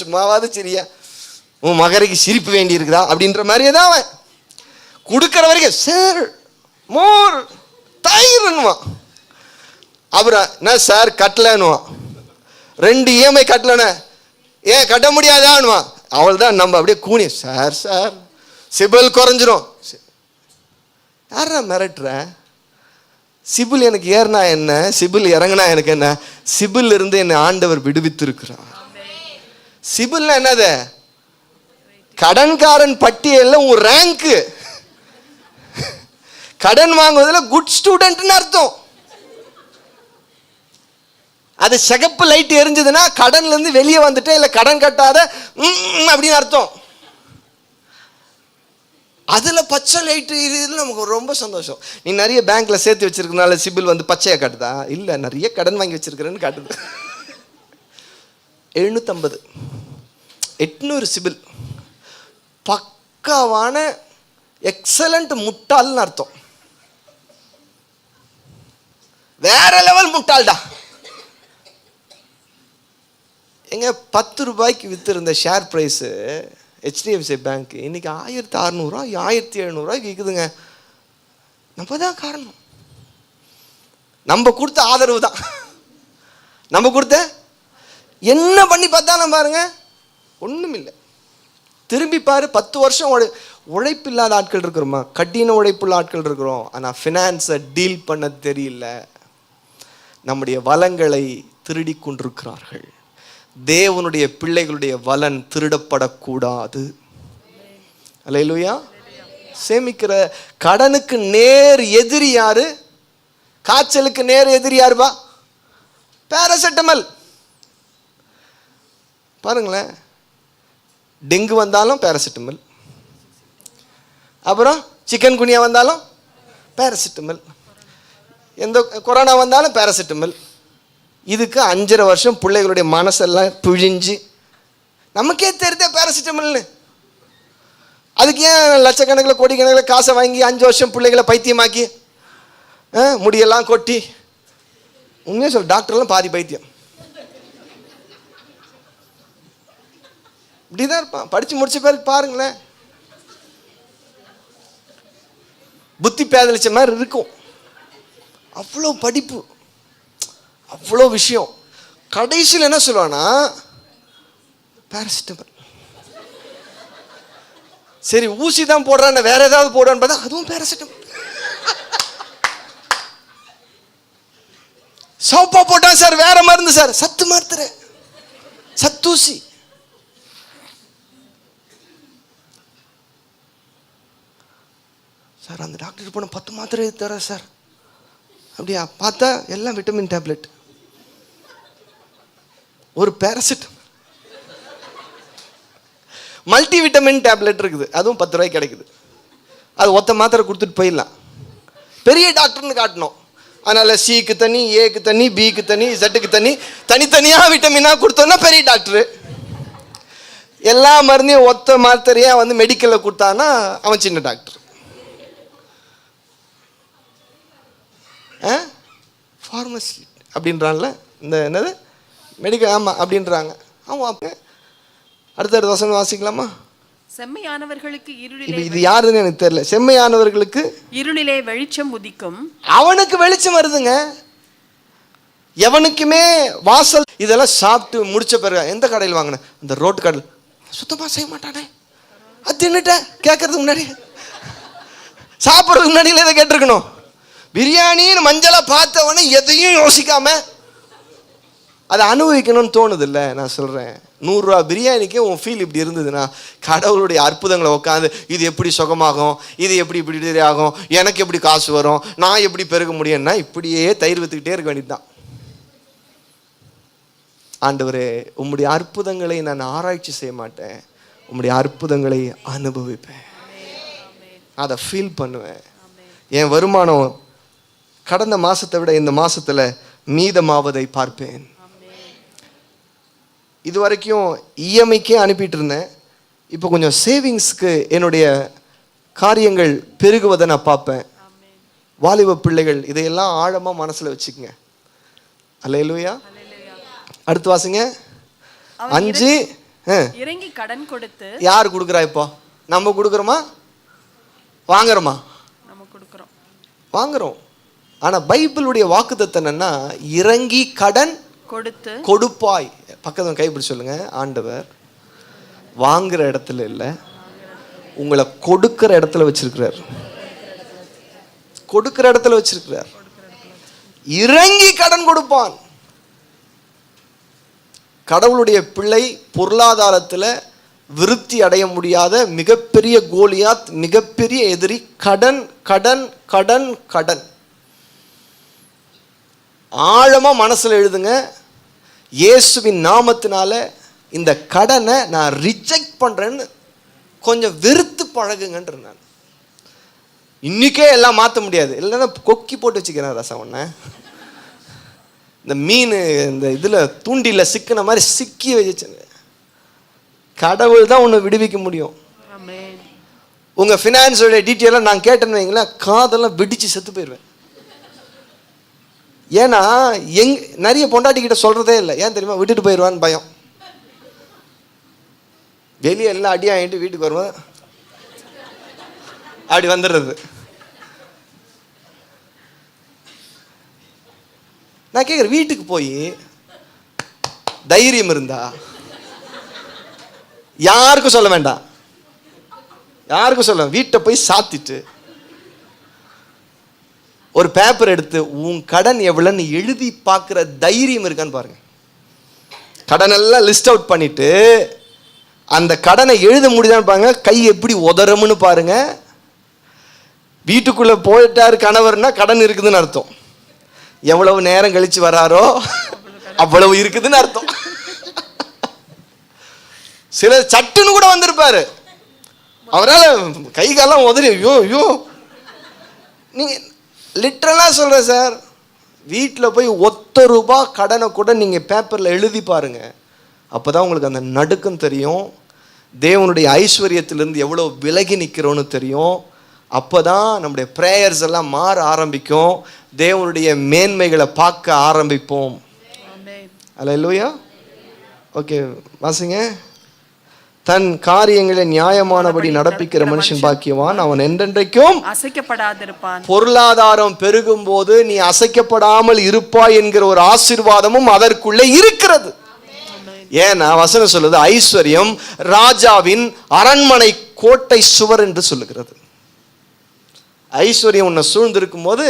சும்மாவாது சிரியா, உன் மகரைக்கு சிரிப்பு வேண்டி இருக்குதா அப்படின்ற மாதிரியே தான் அவன் கொடுக்கிற வரைக்கும் சார் மோர் தயிர்னுவான். அப்புறம் என்ன சார் கட்டலன்னுவான். 2 EMI கட்டலன்னு, ஏன் கட்ட முடியாதான்னுவான். அவள் தான் நம்ம அப்படியே கூணி சார் சார் சிபில் குறைஞ்சிரும். யாரா மிரட்டுற? சிபில் எனக்கு ஏறினா என்ன, சிபில் இறங்கினா எனக்கு என்ன? சிபில் இருந்து என்னை ஆண்டவர் விடுவித்து இருக்கிறார். சிபில் என்னது? கடன்காரன் பட்டியலில் உன் ரேங்க். கடன் வாங்குவதில் குட் ஸ்டூடெண்ட்னு அர்த்தம். அது சிகப்பு லைட் எரிஞ்சதுன்னா கடன்ல இருந்து வெளியே வந்துட்டேன், இல்லை கடன் கட்டாத அப்படின்னு அர்த்தம். அதுல பச்சை லைட் இது நமக்கு ரொம்ப சந்தோஷம். நீ நிறைய பேங்க்ல சேர்த்து வச்சிருக்கனால சிபில் வந்து பச்சையா காட்டுதா? இல்ல, நிறைய கடன் வாங்கி வச்சிருக்கிறேன்னு காட்டுது. 750 800 சிபில். பக்காவான எக்ஸலண்ட் முட்டாள்னு அர்த்தம். வேற லெவல் முட்டாள்டா. எங்க 10 ரூபாய்க்கு வித்து இருந்த ஷேர் பிரைஸ் HDFC பேங்க் இன்னைக்கு 1600 1700 விற்குதுங்க. நம்ம தான் காரணம். நம்ம கொடுத்த ஆதரவு தான். நம்ம கொடுத்த என்ன பண்ணி பார்த்தாலும் பாருங்க ஒண்ணும் இல்லை. திரும்பி பாரு, 10 வருஷம் உழைப்பு இல்லாத ஆட்கள் இருக்கிறோமா, கடின உழைப்புள்ள ஆட்கள் இருக்கிறோம். ஆனால் ஃபினான்ஸை டீல் பண்ண தெரியல. நம்முடைய வளங்களை திருடி கொண்டிருக்கிறார்கள். தேவனுடைய பிள்ளைகளுடைய வளன் திருடப்படக்கூடாது. அல்லேலூயா. சேமிக்கிற கடனுக்கு நேர் எதிரி யாரு? காய்ச்சலுக்கு நேர் எதிரி யாருப்பா? பேராசிட்டமல். பாருங்களேன், டெங்கு வந்தாலும் பேராசிட்டமல், அப்புறம் சிக்கன் குனியா வந்தாலும் பேராசிட்டமல், எந்த கொரோனா வந்தாலும் பேராசிட்டமல். இதுக்கு 5.5 வருஷம் பிள்ளைகளுடைய மனசெல்லாம் பிழிஞ்சு நமக்கே தெரியுதே பேராசிட்டமல்னு. அதுக்கு ஏன் லட்சக்கணக்கில் கோடிக்கணக்கில் காசை வாங்கி 5 வருஷம் பிள்ளைகளை பைத்தியமாக்கி முடியெல்லாம் கொட்டி? உண்மையாக சொல்ல, டாக்டர்லாம் பாதி பைத்தியம். இப்படிதான் இருப்பான். படிச்சு முடிச்ச பேருக்கு பாருங்களேன், புத்தி பேதலிச்ச மாதிரி இருக்கும். அவ்வளோ படிப்பு, அவ்வளோ விஷயம். கடைசியில் என்ன சொல்லுவானா, பேராசிட்டமல். சரி ஊசி தான் போடுறான், வேற ஏதாவது போடுறான்னு பார்த்தா அதுவும் பேராசிட்டமல். சோப்பா போட்டான் சார், வேற மருந்து சார், சத்து மாத்திரை, சத்தூசி. சார் அந்த டாக்டர் போன 10 மாத்திரை தர சார். அப்படியா? பார்த்தா எல்லாம் விட்டமின் டேப்லெட், ஒரு பேராசிட்டமல். மல்டி விட்டமின் டேப்லெட் இருக்குது, அதுவும் 10 ரூபாய்க்கு கிடைக்குது. அது ஒத்த மாத்திரை கொடுத்துட்டு போயிடலாம். பெரிய டாக்டர்னு காட்டணும். அதனால சிக்கு தனி, ஏக்கு தனி, பிக்கு தனி, இசட்டுக்கு தனி, தனித்தனியாக விட்டமினாக கொடுத்தோன்னா பெரிய டாக்டரு. எல்லா மருந்தையும் ஒத்த மாத்திரையா வந்து மெடிக்கலில் கொடுத்தான்னா அவன் சின்ன டாக்டர். ஃபார்மசி அப்படின்றான்ல, இந்த என்னது மெடிக்கல், ஆமாம் அப்படின்றாங்க. ஆமாம். அடுத்த வசனம் வாசிக்கலாமா? செம்மையானவர்களுக்கு இருளிலே, இது யாருன்னு எனக்கு தெரியல. செம்மையானவர்களுக்கு இருளிலே வெளிச்சம் உதிக்கும். அவனுக்கு வெளிச்சம் வருதுங்க. எவனுக்குமே வாசல். இதெல்லாம் சாப்பிட்டு முடிச்ச பிறகு எந்த கடையில் வாங்கினேன்? அந்த ரோட்டு கடையில். சுத்தமாக செய்ய மாட்டானே, அது தின்னுட்ட கேட்கறதுக்கு முன்னாடி சாப்பிட்றதுக்கு முன்னாடியில் இதை கேட்டிருக்கணும். பிரியாணின்னு மஞ்சளை பார்த்தவொடனே எதையும் யோசிக்காம அதை அனுபவிக்கணும்னு தோணுது இல்லை? நான் சொல்கிறேன், 100 ரூபா பிரியாணிக்கே உன் ஃபீல் இப்படி இருந்ததுன்னா, கடவுளுடைய அற்புதங்களை உட்காந்து இது எப்படி சுகமாகும், இது எப்படி இப்படி ஆகும், எனக்கு எப்படி காசு வரும், நான் எப்படி பெருக முடியும்னா இப்படியே தயிர் வித்துக்கிட்டே இருக்க வேண்டியதுதான். ஆண்டவரே, உம்முடைய அற்புதங்களை நான் ஆராய்ச்சி செய்ய மாட்டேன், உம்முடைய அற்புதங்களை அனுபவிப்பேன், அதை ஃபீல் பண்ணுவேன். என் வருமானம் கடந்த மாதத்தை விட இந்த மாதத்தில் மீதமாவதை பார்ப்பேன். இது வரைக்கும் இஎம்ஐக்கே அனுப்பிட்டு இருந்தேன், இப்போ கொஞ்சம் சேவிங்ஸ்க்கு என்னுடைய காரியங்கள் பெருகுவதை நான் பார்ப்பேன். வாலிப பிள்ளைகள் இதையெல்லாம் ஆழமாக மனசில் வச்சுக்கங்க. அல்லேலூயா. அடுத்து வாசிங்க. 5 இறங்கி கடன் கொடுத்து. யார் கொடுக்குறா? இப்போ நம்ம கொடுக்குறோமா வாங்குறோமா? நம்ம கொடுக்குறோம், வாங்குறோம். ஆனால் பைபிளுடைய வாக்குத்தத்தம் என்னன்னா, இறங்கி கடன் கொடுத்து கொடுப்பாய். பக்கத்தில் கைப்பிடி சொல்லுங்க. ஆண்டவர் வாங்குற இடத்துல இல்லை, உங்களை கொடுக்கிற இடத்துல வச்சிருக்கிறார். கொடுக்கிற இடத்துல வச்சிருக்கிறார். இறங்கி கடன் கொடுப்பான். கடவுளுடைய பிள்ளை பொருளாதாரத்தில் விருத்தி அடைய முடியாத மிகப்பெரிய கோலியாத், மிகப்பெரிய எதிரி கடன் கடன் கடன் கடன். ஆழமா மனசுல எழுதுங்க. இயேசுவின் நாமத்தினால இந்த கடனை நான் ரிஜெக்ட் பண்றேன்னு கொஞ்சம் வெறுத்து பழகுங்கன்ற. நான் இன்னைக்கே எல்லாம் மாற்ற முடியாது, இல்லைன்னா கொக்கி போட்டு வச்சுக்கிறேன் ரசம். ஒன்று இந்த மீன் இந்த இதில் தூண்டில சிக்கின மாதிரி சிக்கி வச்சுங்க. கடவுள் தான் உன்னை விடுவிக்க முடியும். உங்க ஃபினான்ஸோட டீட்டெயிலாக நான் கேட்டேன்னு வைங்களேன், காதெல்லாம் வெடிச்சு செத்து போயிடுவேன். ஏன்னா நிறைய பொண்டாட்டி கிட்ட சொல்றதே இல்லை. ஏன் தெரியுமா? விட்டுட்டு போயிடுவான்னு பயம். வெளியே எல்லாம் அடி ஆகிட்டு வீட்டுக்கு வருவேன், அப்படி வந்துடுறது. நான் கேட்குறேன், வீட்டுக்கு போய் தைரியம் இருந்தா யாருக்கும் சொல்ல வேண்டாம், யாருக்கும் சொல்ல, வீட்டை போய் சாத்திட்டு ஒரு பேப்பர் எடுத்து உன் கடன் எவ்வளோன்னு எழுதி பார்க்குற தைரியம் இருக்கான்னு பாருங்க. கடன் எல்லாம் லிஸ்ட் அவுட் பண்ணிட்டு அந்த கடனை எழுத முடியுதான்னு பாருங்க. கை எப்படி உதறமுன்னு பாருங்க. வீட்டுக்குள்ள போயிட்டாரு கணவர்னா கடன் இருக்குதுன்னு அர்த்தம். எவ்வளவு நேரம் கழிச்சு வராரோ அவ்வளவு இருக்குதுன்னு அர்த்தம். சில சட்டுன்னு கூட வந்திருப்பாரு, அவரால் கை காலம் உதறி ஐயோ ஐயோ. நீங்க லிட்டரலா சொல்றேன் சார், வீட்டில் போய் ₹1 கடனை கூட நீங்க பேப்பர்ல எழுதி பாருங்க. அப்பதான் உங்களுக்கு அந்த நடுக்கம் தெரியும், தேவனுடைய ஐஸ்வர்யத்திலிருந்து எவ்வளோ விலகி நிற்கிறோன்னு தெரியும். அப்போதான் நம்முடைய ப்ரேயர்ஸ் எல்லாம் மாற ஆரம்பிக்கும், தேவனுடைய மேன்மைகளை பார்க்க ஆரம்பிப்போம். அல்லேலூயா. ஓகே, வாசிங்க. தன் காரியங்களை நியாயமானபடி நடப்பிக்கிற மனுஷன் பாக்கியவான், அவன் என்றென்றைக்கும் அசைக்கப்படாதிருப்பான். பொருளாதாரம் பெருகும் போது நீ அசைக்கப்படாமல் இருப்பாய் என்கிற ஒரு ஆசீர்வாதமும் அதற்குள்ளே இருக்கிறது. ஏன்னா வசனம் சொல்லுது, ஐஸ்வர்யம் ராஜாவின் அரண்மனை கோட்டை சுவர் என்று சொல்லுகிறது. ஐஸ்வர்யம் உன்னை சூழ்ந்திருக்கும் போது,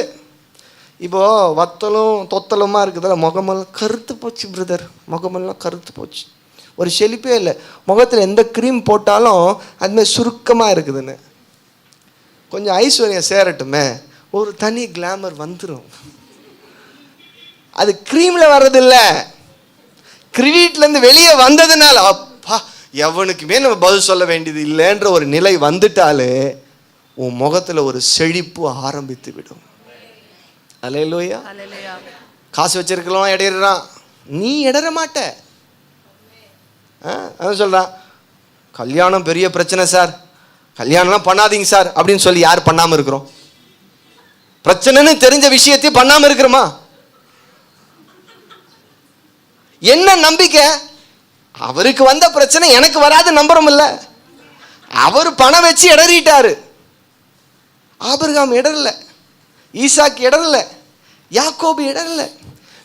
இப்போ வத்தலும் தொத்தலுமா இருக்குதுல்ல, முகமெல்லாம் கருத்து போச்சு பிரதர், முகமெல்லாம் கருத்து போச்சு, ஒரு செழிப்பே இல்லை, முகத்தில் எந்த க்ரீம் போட்டாலும் அதுமாதிரி சுருக்கமாக இருக்குதுன்னு. கொஞ்சம் ஐஸ்வர்யம் சேரட்டுமே, ஒரு தனி கிளாமர் வந்துடும். அது க்ரீமில் வர்றதில்லை, கிரெடிட்லேருந்து வெளியே வந்ததுனால அப்பா எவனுக்குமே நம்ம பதில் சொல்ல வேண்டியது இல்லைன்ற ஒரு நிலை வந்துட்டாலே உன் முகத்தில் ஒரு செழிப்பு ஆரம்பித்து விடும். அல்லேலூயா. காசு வச்சிருக்கலாம் இடறான், நீ இடற மாட்ட. அதான் சொல்கிறான், கல்யாணம் பெரிய பிரச்சனை சார், கல்யாணம்லாம் பண்ணாதீங்க சார் அப்படின்னு சொல்லி யார் பண்ணாமல் இருக்கிறோம்? பிரச்சனைன்னு தெரிஞ்ச விஷயத்தையும் பண்ணாமல் இருக்கிறோமா? என்ன நம்பிக்கை? அவருக்கு வந்த பிரச்சனை எனக்கு வராது நம்புறோம் இல்ல. அவர் பணம் வச்சு இடறிட்டாரு. ஆபிரகாம் இடரல, ஈசாக்கு இடரல, யாக்கோபு இடரல,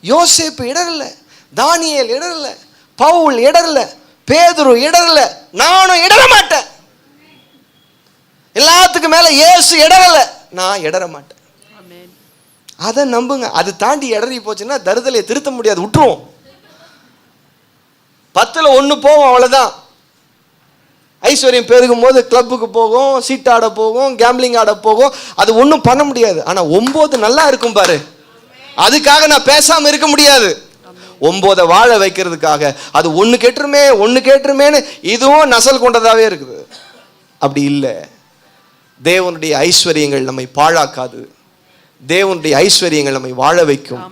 யோசேப்பு இடரல, தானியேல் இடரல, பவுல் இடரல, பேதுரு இடரல, நானும் இடர மாட்டேன். எல்லாத்துக்கும் மேல இயேசு இடறல, நான் இடற மாட்டேன். ஆமென். அதை நம்புங்க. அது தாண்டி இடறி போச்சுன்னா தருதலையை திருத்த முடியாது, விட்டுருவோம். 10ல் 1 போவோம், அவ்வளவுதான். ஐஸ்வர்யம் பெருகும் போது கிளப்புக்கு போகும், சீட்டாட போகும், கேம்பிளிங் ஆட போகும், அது ஒன்றும் பண்ண முடியாது. ஆனா 9 நல்லா இருக்கும் பாரு, அதுக்காக நான் பேசாம இருக்க முடியாது. 9 வாழ வைக்கிறதுக்காக அது 1 கேட்டுருமேன்னு இதுவும் நசல் கொண்டதாவே இருக்குது. அப்படி இல்லை. தேவனுடைய ஐஸ்வர்யங்கள் நம்மை பாழாக்காது. தேவனுடைய ஐஸ்வர்யங்கள் நம்மை வாழ வைக்கும்,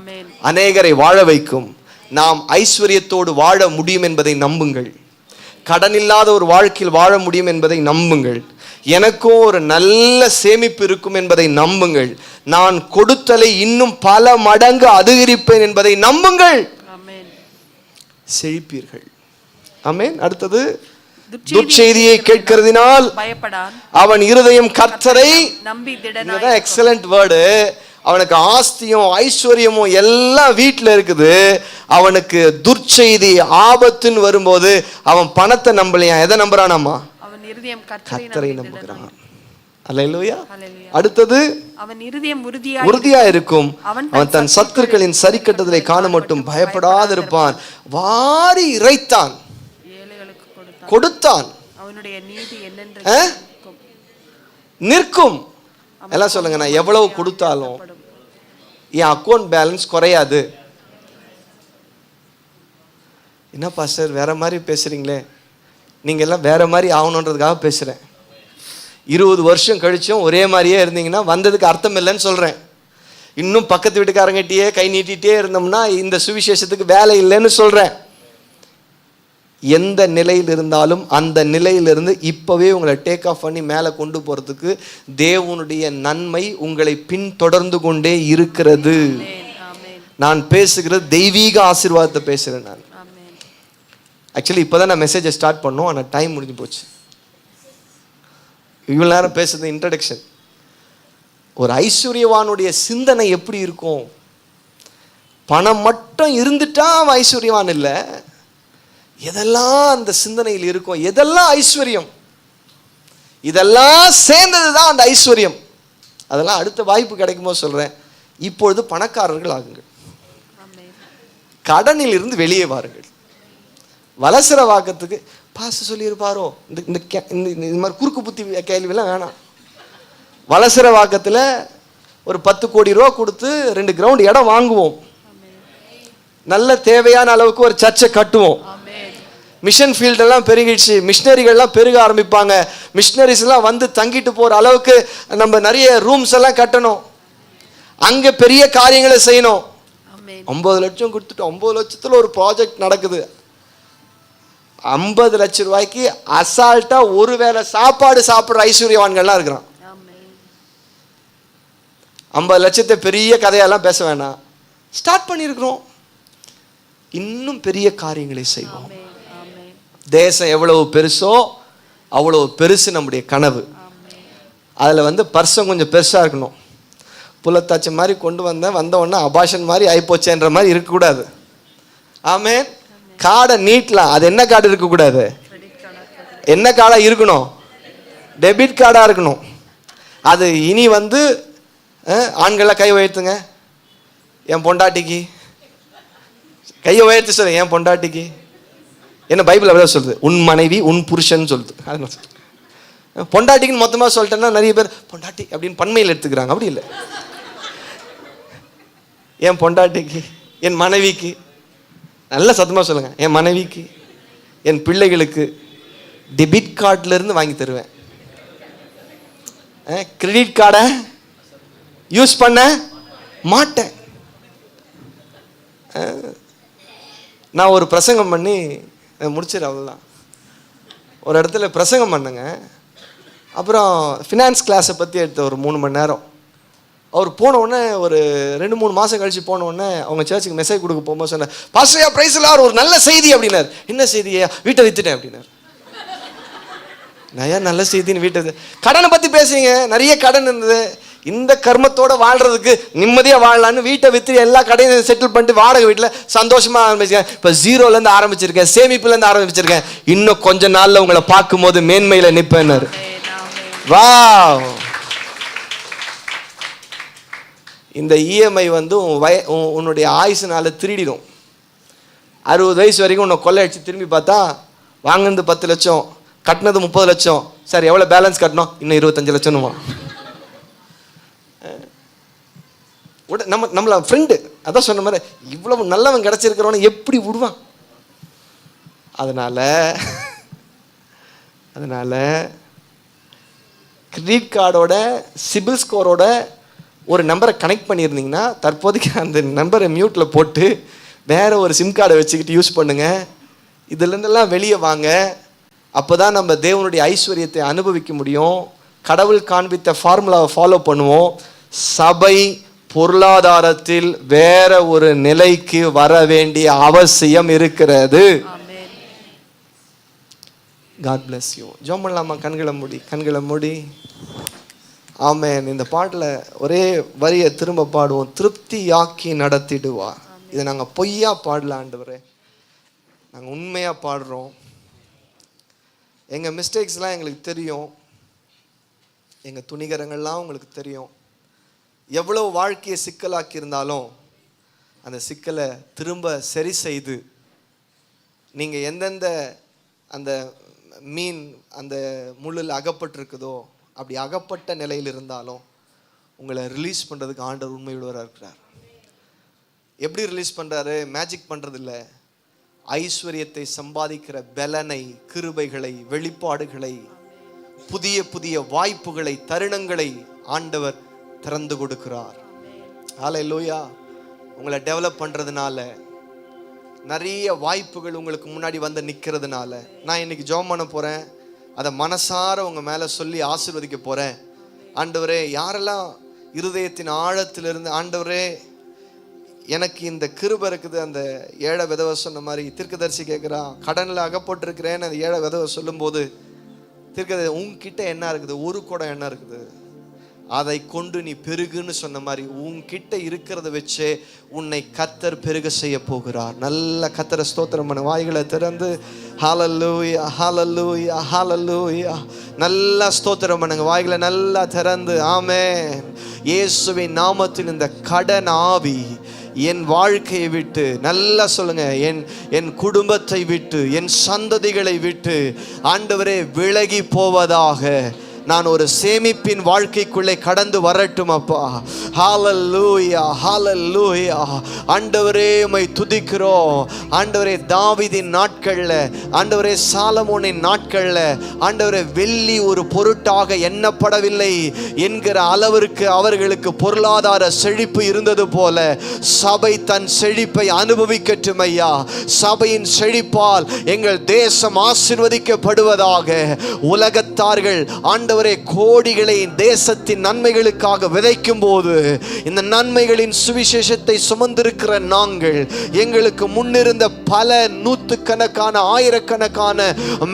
அநேகரை வாழ வைக்கும். நாம் ஐஸ்வர்யத்தோடு வாழ முடியும் என்பதை நம்புங்கள். கடன் இல்லாத ஒரு வாழ்க்கையில் வாழ முடியும் என்பதை நம்புங்கள். எனக்கும் ஒரு நல்ல சேமிப்பு இருக்கும் என்பதை நம்புங்கள். நான் கொடுத்தலை இன்னும் பல மடங்கு அதிகரிப்பேன் என்பதை நம்புங்கள். செழிப்பீர்கள். ஆமென். அடுத்தது, துர்ச்செய்தியை கேட்கிறதினால் பயப்படான், அவன் இருதயம் கர்த்தரை நம்பி திடனாய். Excellent word. அவனுக்கு ஆஸ்தியும் ஐஸ்வர்யமும் எல்லாம் வீட்டில் இருக்குது. அவனுக்கு துர்ச்செய்தி ஆபத்துன்னு வரும்போது அவன் பணத்தை நம்பலையா, எதை நம்புறானாமா? அவன் இருதயம் கர்த்தரை நம்புகிறான். அல்லேலூயா. அடுத்தது, அவன் இருதயம் உறுதியா இருக்கும், அவன் தன் சத்துருக்களின் சரி கட்டுதலை காண மட்டும் பயப்படாதிருப்பான். வாரி இறைத்தான், கொடுத்தான், அவனுடைய நீதி என்னென்று நிற்கும். எல்லாம் சொல்லுங்க, நான் எவ்வளவு கொடுத்தாலும் என் அக்கௌண்ட் பேலன்ஸ் குறையாது. என்ன பாஸ்டர் வேற மாதிரி பேசுறீங்களே? நீங்க எல்லாம் வேற மாதிரி ஆகணுன்றதுக்காக பேசுறேன். 20 வருஷம் கழிச்சும் ஒரே மாதிரியே இருந்தீங்கன்னா வந்ததுக்கு அர்த்தம் இல்லைன்னு சொல்றேன். இன்னும் பக்கத்து வீட்டுக்காரங்கிட்டே கை நீட்டிகிட்டே இருந்தோம்னா இந்த சுவிசேஷத்துக்கு வேலை இல்லைன்னு சொல்றேன். எந்த நிலையில் இருந்தாலும் அந்த நிலையிலிருந்து இப்பவே உங்களை டேக் ஆஃப் பண்ணி மேலே கொண்டு போறதுக்கு தேவனுடைய நன்மை உங்களை பின்தொடர்ந்து கொண்டே இருக்கிறது. நான் பேசுகிறது தெய்வீக ஆசீர்வாதத்தை பேசுறேன். நான் ஆக்சுவலி இப்போதான் நான் மெசேஜை ஸ்டார்ட் பண்ணோம், ஆனால் டைம் முடிஞ்சு போச்சு. இவ்வளோ நேரம் பேசுறது இன்ட்ரடக்ஷன். ஒரு ஐஸ்வர்யவானுடைய சிந்தனை எப்படி இருக்கும்? பணம் மட்டும் இருந்துட்டா அவன் ஐஸ்வர்யவான் இல்லை. எதெல்லாம் அந்த சிந்தனையில் இருக்கும், எதெல்லாம் ஐஸ்வர்யம், இதெல்லாம் சேர்ந்தது தான் அந்த ஐஸ்வர்யம். அதெல்லாம் அடுத்த வாய்ப்பு கிடைக்கும்போது சொல்றேன். இப்பொழுது பணக்காரர்கள் ஆகுங்கள், கடனில் இருந்து வெளியே வாருங்கள். வலசர வாக்கத்துக்கு பாச சொல்லியிருப்பாரோ, இந்த மாதிரி குறுக்கு புத்தி கேள்வியெல்லாம் வேணாம். வலசர வாக்கத்தில் ஒரு 10 கோடி ரூபா கொடுத்து 2 கிரவுண்ட் இடம் வாங்குவோம். நல்ல தேவையான அளவுக்கு ஒரு சர்ச்சை கட்டுவோம். மிஷன் ஃபீல்டெல்லாம் பெருகிடுச்சு, மிஷினரிகள்லாம் பெருக ஆரம்பிப்பாங்க. மிஷினரிஸ்லாம் வந்து தங்கிட்டு போகிற அளவுக்கு நம்ம நிறைய ரூம்ஸ் எல்லாம் கட்டணும். அங்கே பெரிய காரியங்களை செய்யணும். 50 லட்சம் கொடுத்துட்டு 50 லட்சத்தில் ஒரு ப்ராஜெக்ட் நடக்குது. 50 லட்சம் ரூபாய்க்கு அசால்ட்டா ஒரு வேளை சாப்பாடு சாப்பிட்ற ஐஸ்வர்யவான்கள்லாம் இருக்கிறான். 50 லட்சத்தை பெரிய கதையெல்லாம் பேச வேணாம், ஸ்டார்ட் பண்ணியிருக்கிறோம். இன்னும் பெரிய காரியங்களை செய்வோம். தேசம் எவ்வளவு பெருசோ அவ்வளவு பெருசு நம்முடைய கனவு. அதில் பர்சம் கொஞ்சம் பெருசாக இருக்கணும். புலத்தாச்சி மாதிரி கொண்டு வந்த உடனே அபாஷன் மாதிரி ஆயிப்போச்சேன்ற மாதிரி இருக்கக்கூடாது. ஆமென். கார்டை நீட்டலாம், அது என்ன கார்டு இருக்கக்கூடாது, என்ன கார்டாக இருக்கணும், டெபிட் கார்டாக இருக்கணும். அது இனி ஆண்களை கை உயர்த்துங்க. என் பொண்டாட்டிக்கு கையை உயர்த்தி சொல்லுங்க, என் பொண்டாட்டிக்கு. என்ன பைபிள் அப்படியே சொல்லுது, உன் மனைவி உன் புருஷன் சொல்லுது. அது பொண்டாட்டிக்குன்னு மொத்தமாக சொல்லிட்டேன்னா நிறைய பேர் பொண்டாட்டி அப்படின்னு பன்மையில் எடுத்துக்கிறாங்க. அப்படி இல்லை. என் பொண்டாட்டிக்கு, என் மனைவிக்கு, நல்ல சத்தமாக சொல்லுங்க, என் மனைவிக்கு, என் பிள்ளைகளுக்கு டெபிட் கார்டிலிருந்து வாங்கி தருவேன். கிரெடிட் கார்டை யூஸ் பண்ண மாட்டேன். நான் ஒரு பிரசங்கம் பண்ணி முடிச்சிடு, அவ்வளோதான். ஒரு இடத்துல பிரசங்கம் பண்ணுங்க. அப்புறம் ஃபினான்ஸ் கிளாஸை பற்றி எடுத்த ஒரு 3 மணி நேரம். அவர் போன உடனே ஒரு 2-3 மாதம் கழிச்சு போன உடனே அவங்க சர்ச்சுக்கு மெசேஜ் கொடுக்க போகும்போது சொன்னேன், பாஸ்டர்யா பிரைஸ் எல்லாம் ஒரு நல்ல செய்தி அப்படின்னார். என்ன செய்தியா? வீட்டை வித்துட்டேன் அப்படின்னார். நிறையா நல்ல செய்தின்னு வீட்டை கடனை பற்றி பேசுறீங்க, நிறைய கடன் இருந்தது. இந்த கர்மத்தோட வாழ்றதுக்கு நிம்மதியாக வாழலான்னு வீட்டை வித்து எல்லா கடையும் செட்டில் பண்ணிட்டு வாடகை வீட்டில் சந்தோஷமாக ஆரம்பிச்சிருக்கேன். இப்போ 0லேருந்து ஆரம்பிச்சிருக்கேன், சேமிப்புலேருந்து ஆரம்பிச்சிருக்கேன். இன்னும் கொஞ்ச நாளில் உங்களை பார்க்கும்போது மேன்மையில் நிற்பேன்னாரு. வாவ். இந்த இஎம்ஐ வந்து உன்னுடைய ஆயுசுனால திருடிடும். 60 வயசு வரைக்கும் உன்னை கொள்ளை அடிச்சு திரும்பி பார்த்தா வாங்கினது 10 லட்சம், கட்டினது 30 லட்சம். சார் எவ்வளோ பேலன்ஸ் கட்டணும்? இன்னும் 25 லட்சம்னுமா. நம்மள ஃப்ரெண்டு அதான் சொன்ன மாதிரி இவ்வளவு நல்லவன் கிடைச்சிருக்கிறவன எப்படி விடுவான்? அதனால கிரெடிட் கார்டோட சிபில் ஸ்கோரோட ஒரு நம்பரை கனெக்ட் பண்ணியிருந்தீங்கன்னா தற்போதைக்கு அந்த நம்பரை மியூட்டில் போட்டு வேற ஒரு சிம் கார்டை வச்சுக்கிட்டு யூஸ் பண்ணுங்க. இதுலேருந்தெல்லாம் வெளியே வாங்க. அப்போ தான் நம்ம தேவனுடைய ஐஸ்வர்யத்தை அனுபவிக்க முடியும். கடவுள் காண்பித்த ஃபார்முலாவை ஃபாலோ பண்ணுவோம். சபை பொருளாதாரத்தில் வேற ஒரு நிலைக்கு வர வேண்டிய அவசியம் இருக்கிறது. God bless you. ஜெபம் பண்ணலாமா? கண்களை மூடி. ஆமென். இந்த பாட்டில் ஒரே வரியை திரும்ப பாடுவோம். திருப்தியாக்கி நடத்திடுவார். இதை நாங்கள் பொய்யா பாடல ஆண்டவரே, நாங்கள் உண்மையாக பாடுறோம். எங்கள் மிஸ்டேக்ஸ்லாம் எங்களுக்கு தெரியும், எங்கள் துணிகரங்கள்லாம் உங்களுக்கு தெரியும். எவ்வளோ வாழ்க்கையை சிக்கலாக்கி இருந்தாலும் அந்த சிக்கலை திரும்ப சரி செய்து நீங்கள் எந்தெந்த அந்த மீன் அந்த முள்ளில் அகப்பட்டிருக்குதோ அப்படி அகப்பட்ட நிலையில் இருந்தாலும் உங்களை ரிலீஸ் பண்ணுறதுக்கு ஆண்டவர் உண்மையுள்ளவராக இருக்கிறார். எப்படி ரிலீஸ் பண்ணுறாரு? மேஜிக் பண்ணுறதில்ல. ஐஸ்வர்யத்தை சம்பாதிக்கிற பலனை, கிருபைகளை, வெளிப்பாடுகளை, புதிய புதிய வாய்ப்புகளை, தருணங்களை ஆண்டவர் திறந்து கொடுக்கிறார். ஹல்லேலூயா. உங்களை டெவலப் பண்ணுறதுனால, நிறைய வாய்ப்புகள் உங்களுக்கு முன்னாடி வந்து நிற்கிறதுனால நான் இன்னைக்கு ஜெபம் பண்ண போகிறேன். அதை மனசார உங்கள் மேலே சொல்லி ஆசீர்வதிக்க போகிறேன். ஆண்டவரே, யாரெல்லாம் இருதயத்தின் ஆழத்திலிருந்து ஆண்டவரே எனக்கு இந்த கிருபை இருக்குது, அந்த ஏழை விதவை சொன்ன மாதிரி தீர்க்கதரிசி கேட்குறான், கடனில் அகப்பட்டிருக்கிறேன்னு அந்த ஏழை விதவை சொல்லும்போது தீர்க்கதரிசி உங்ககிட்ட என்ன இருக்குது? ஒரு குடம் என்ன இருக்குது? அதை கொண்டு நீ பெருகுன்னு சொன்ன மாதிரி உன்கிட்ட இருக்கிறத வச்சு உன்னை கர்த்தர் பெருக செய்ய போகிறார். நல்ல கர்த்தரை ஸ்தோத்திரம் பண்ண வாய்களை திறந்து ஹல்லேலூயா ஹல்லேலூயா ஹல்லேலூயா நல்லா ஸ்தோத்திரம் பண்ணுங்க. வாய்களை நல்லா திறந்து ஆமென். இயேசுவின் நாமத்தில் இந்த கடன் ஆவி என் வாழ்க்கையை விட்டு, நல்லா சொல்லுங்க, என் குடும்பத்தை விட்டு, என் சந்ததிகளை விட்டு ஆண்டவரே விலகி போவதாக. நான் ஒரு சேமிப்பின் வாழ்க்கைக்குள்ளே கடந்து வரட்டும் அப்பா. ஹல்லேலூயா ஹல்லேலூயா. ஆண்டவரே உம்மை துதிக்கிறோம். ஆண்டவரே, தாவீதின் நாட்கள்ல, ஆண்டவரே சாலமோனின் நாட்கள்ல ஆண்டவரே வெள்ளி ஒரு பொருட்டாக எண்ணப்படவில்லை என்கிற அளவிற்கு அவர்களுக்கு பொருளாதார செழிப்பு இருந்தது போல சபை தன் செழிப்பை அனுபவிக்கட்டும் ஐயா. சபையின் செழிப்பால் எங்கள் தேசம் ஆசீர்வதிக்கப்படுவதாக. உலகத்தார்கள் ஆண்டவரே கோடிகளை தேசத்தின் நன்மைகளுக்காக விதைக்கும் போது இந்த நன்மைகளின் சுவிசேஷத்தை சுமந்திருக்கிற நாங்கள், எங்களுக்கு முன்னிருந்த பல நூற்றுக்கணக்கான ஆயிரக்கணக்கான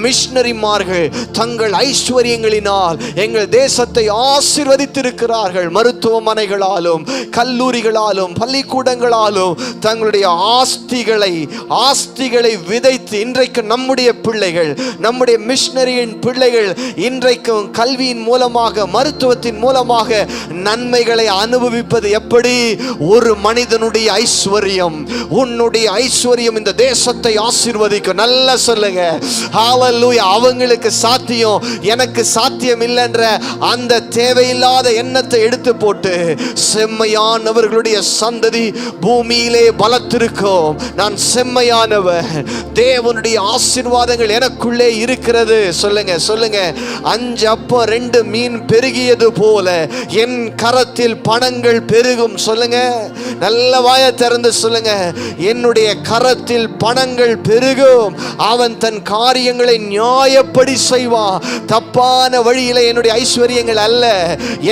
மிஷனரிமார்கள் தங்கள் ஐஸ்வர்யங்களினால் எங்கள் தேசத்தை ஆசீர்வதித்திருக்கிறார்கள். மருத்துவமனைகளாலும் கல்லூரிகளாலும் பள்ளிக்கூடங்களாலும் தங்களுடைய ஆஸ்திகளை விதைத்து இன்றைக்கு நம்முடைய பிள்ளைகள், நம்முடைய மிஷனரியின் பிள்ளைகள் இன்றைக்கும் கல்வியின் மூலமாக, மருத்துவத்தின் மூலமாக நன்மைகளை அனுபவிப்பது எப்படி? ஒரு மனிதனுடைய ஐஸ்வர்யம், உன்னுடைய ஐஸ்வர்யம் இந்த தேசத்தை ஆசீர்வதிக்கும். நல்லா சொல்லுங்க ஹல்லேலூயா. அவங்களுக்கு சாத்தியம், எனக்கு சாத்தியம் இல்லைன்ற அந்த தேவையில்லாத எண்ணத்தை எடுத்து போட்டு செம்மையானவர்களுடைய சந்ததி பூமியிலே பலத்திருக்கும். நான் செம்மையானவர், தேவனுடைய ஆசீர்வாதங்கள் எனக்குள்ளே இருக்கிறது. சொல்லுங்க சொல்லுங்க. 5 அப்பம் 2 மீன் பெருகியது போல என் கரத்தில் பணங்கள் பெருகும். சொல்லுங்க, நல்ல வாயை திறந்து சொல்லுங்க. என்னுடைய கரத்தில் பணங்கள் பெருகும். அவன் தன் காரியங்களை நியாயப்படி செய்வான். தப்பான வழியில என்னுடைய ஐஸ்வர்யங்கள் அல்ல,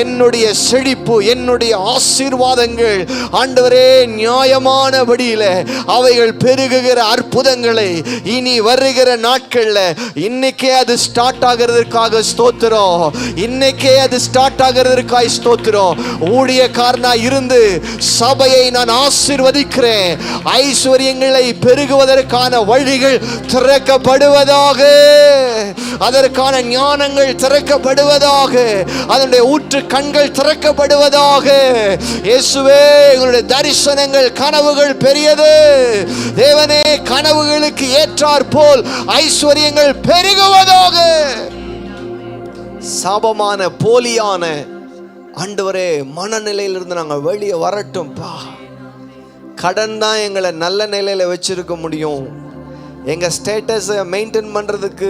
என்னுடைய செழிப்பு, என்னுடைய ஆசீர்வாதங்கள் ஆண்டவரே நியாயமான வழியில அவைகள் பெருகுகிற அற்புதங்களை இனி வருகிற நாட்கள்ல இன்னைக்கே அது ஸ்டார்ட் ஆகிறதுக்காக ஸ்தோத்திரம். ஸ்தோத்திரம். இன்னைக்கே அது ஸ்டார்ட் ஆகிறதுக்காய் ஸ்தோத்திரம். ஊழியக்காரனா இருந்து சபையை நான் ஆசீர்வதிக்கிறேன். ஐஸ்வர்யங்களை பெருகுவதற்கான வழிகள் திறக்கப்படுவதாக, அதற்கான ஞானங்கள் திறக்கப்படுவதாக, அதனுடைய ஊற்று கண்கள் திறக்கப்படுவதாக. இயேசுவே, எங்களுடைய தரிசனங்கள் கனவுகள் பெரியது. தேவனே, கனவுகளுக்கு ஏற்றாற் போல் ஐஸ்வர்யங்கள் பெருகுவதாக. சாபமான போலியான ஆண்டவரே மனநிலையிலிருந்து நாங்கள் வெளியே வரட்டும்பா. கடன் தான் எங்களை நல்ல நிலையில வச்சிருக்க முடியும். எங்க ஸ்டேட்டஸை மெயின்டைன் பண்றதுக்கு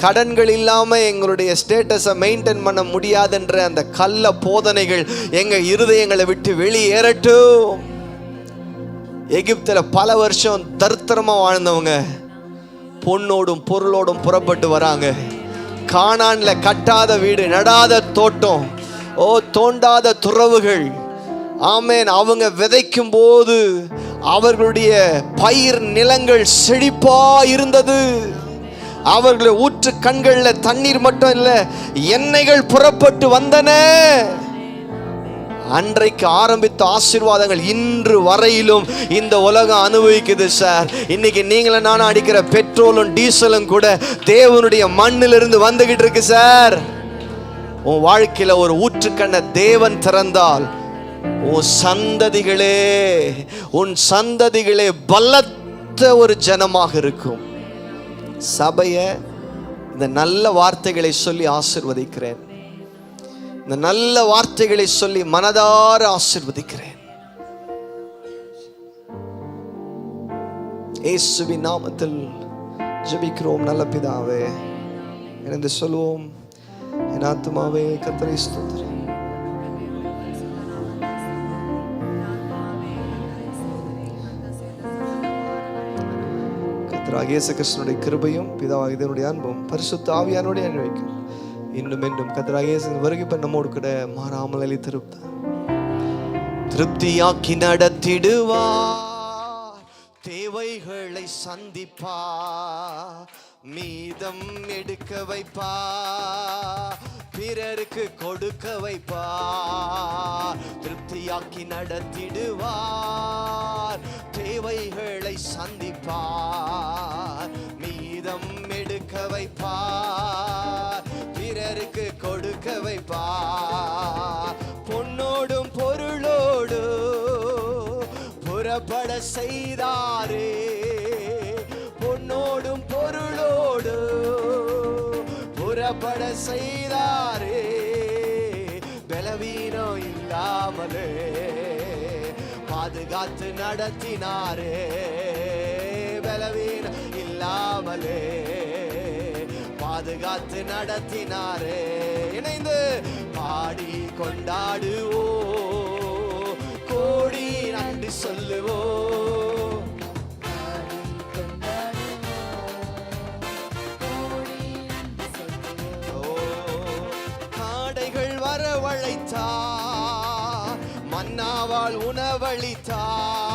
கடன்கள் இல்லாமல் எங்களுடைய ஸ்டேட்டஸை மெயின்டைன் பண்ண முடியாதுன்ற அந்த கள்ள போதனைகள் எங்கள் இருதயங்களை விட்டு வெளியேறட்டும். எகிப்தில் பல வருஷம் தரித்திரமாக வாழ்ந்தவங்க பொண்ணோடும் பொருளோடும் புறப்பட்டு வராங்க. கானான்ல கட்டாத வீடு, நடாத தோட்டம், தோண்டாத துறவுகள். ஆமேன். அவங்க விதைக்கும் போது அவர்களுடைய பயிர் நிலங்கள் செழிப்பா இருந்தது. அவர்களுடைய ஊற்று கண்கள்ல தண்ணீர் மட்டும் இல்ல, எண்ணெய்கள் புறப்பட்டு வந்தன. அன்றைக்கு ஆரம்பித்த ஆசீர்வாதங்கள் இன்று வரையிலும் இந்த உலகம் அனுபவிக்குது சார். இன்னைக்கு நீங்களும் நானும் அடிக்கிற பெட்ரோலும் டீசலும் கூட தேவனுடைய மண்ணிலிருந்து வந்துகிட்டு இருக்கு சார். உன் வாழ்க்கையில ஒரு ஊற்றுக்கண்ணை தேவன் திறந்தால் உன் சந்ததிகளே பலத்த ஒரு ஜனமாக இருக்கும். சபையை இந்த நல்ல வார்த்தைகளை சொல்லி ஆசீர்வதிக்கிறேன். இந்த நல்ல வார்த்தைகளை சொல்லி மனதார ஆசீர்வதிக்கிறேன். இயேசுவின் நாமத்தில் ஜெபிக்கிறோம் நல்ல பிதாவே. என்று சொல்லுவோம். என் ஆத்துமாவே கர்த்தரை ஸ்தோத்திரி. கர்த்தராகிய இயேசு கிறிஸ்துவினுடைய கிருபையும் பிதாவாகிய தேவனுடைய அன்பும் பரிசுத்த ஆவியானோடு அனுபவிக்கும் இன்னும் என்றும் கர்த்தராகிய இயேசு வருகை நம்மோடு கூட மாறாமல் அலி திருப்தியாக்கி நடத்திடுவார். தேவைகளை சந்திப்பா, மீதம் எடுக்க வைப்பா, பிறருக்கு கொடுக்க வைப்பா. திருப்தியாக்கி நடத்திடுவார். தேவைகளை சந்திப்பார், மீதம் எடுக்க வைப்பார், பிறருக்கு கொடுக்க வைப்பார். பொன்னோடும் பொருளோடு புறப்பட செய்தாரே, பொன்னோடும் பொருளோடு புறப்பட செய்தாரே. பலவீனம் இல்லாமலே பாதுகாத்து நடத்தினாரே, பலவீனம் இல்லாமலே பாதுகாத்து நடத்தினாரே. இணைந்து பாடி கொண்டாடுவோ, கோடி நன்றி சொல்லுவோ. காடைகள் வரவழைத்தார், மன்னாவால் உணவளித்தார்.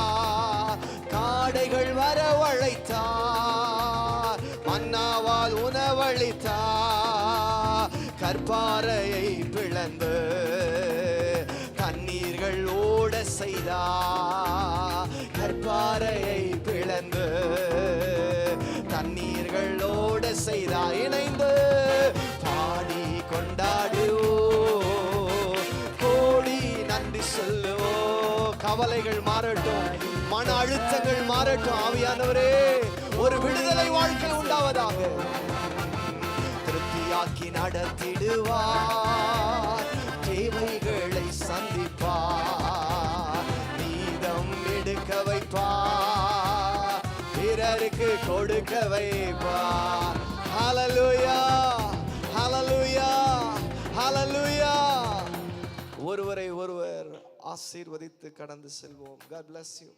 காடைகள் வரவழைத்தார், மன்னாவால் உணவளித்தார். கற்பாறையை பிளந்து தண்ணீர்கள் ஓட செய்தார். கற்பாறையை பிளந்து தண்ணீர்கள் ஓட செய்தார். இணைந்து பாடி கொண்டாடுவோ, கோடி நன்றி சொல்லுவோ. கவலைகள் மாறட்டும், மன அழுத்தங்கள் மாறட்டும். ஆவியானவரே, ஒரு விடுதலை வாழ்க்கை உண்டாவதாக. திருப்தியாக்கி நடத்திடுவார், தேவைகளை சந்திப்பார், மீதம் எடுக்க வைப்பார், பிறருக்கு கொடுக்க வைப்பார். ஹல்லேலூயா, ஹல்லேலூயா, ஹல்லேலூயா. ஒருவரை ஒருவர் ஆசீர்வதித்து கடந்து செல்வோம். God bless you.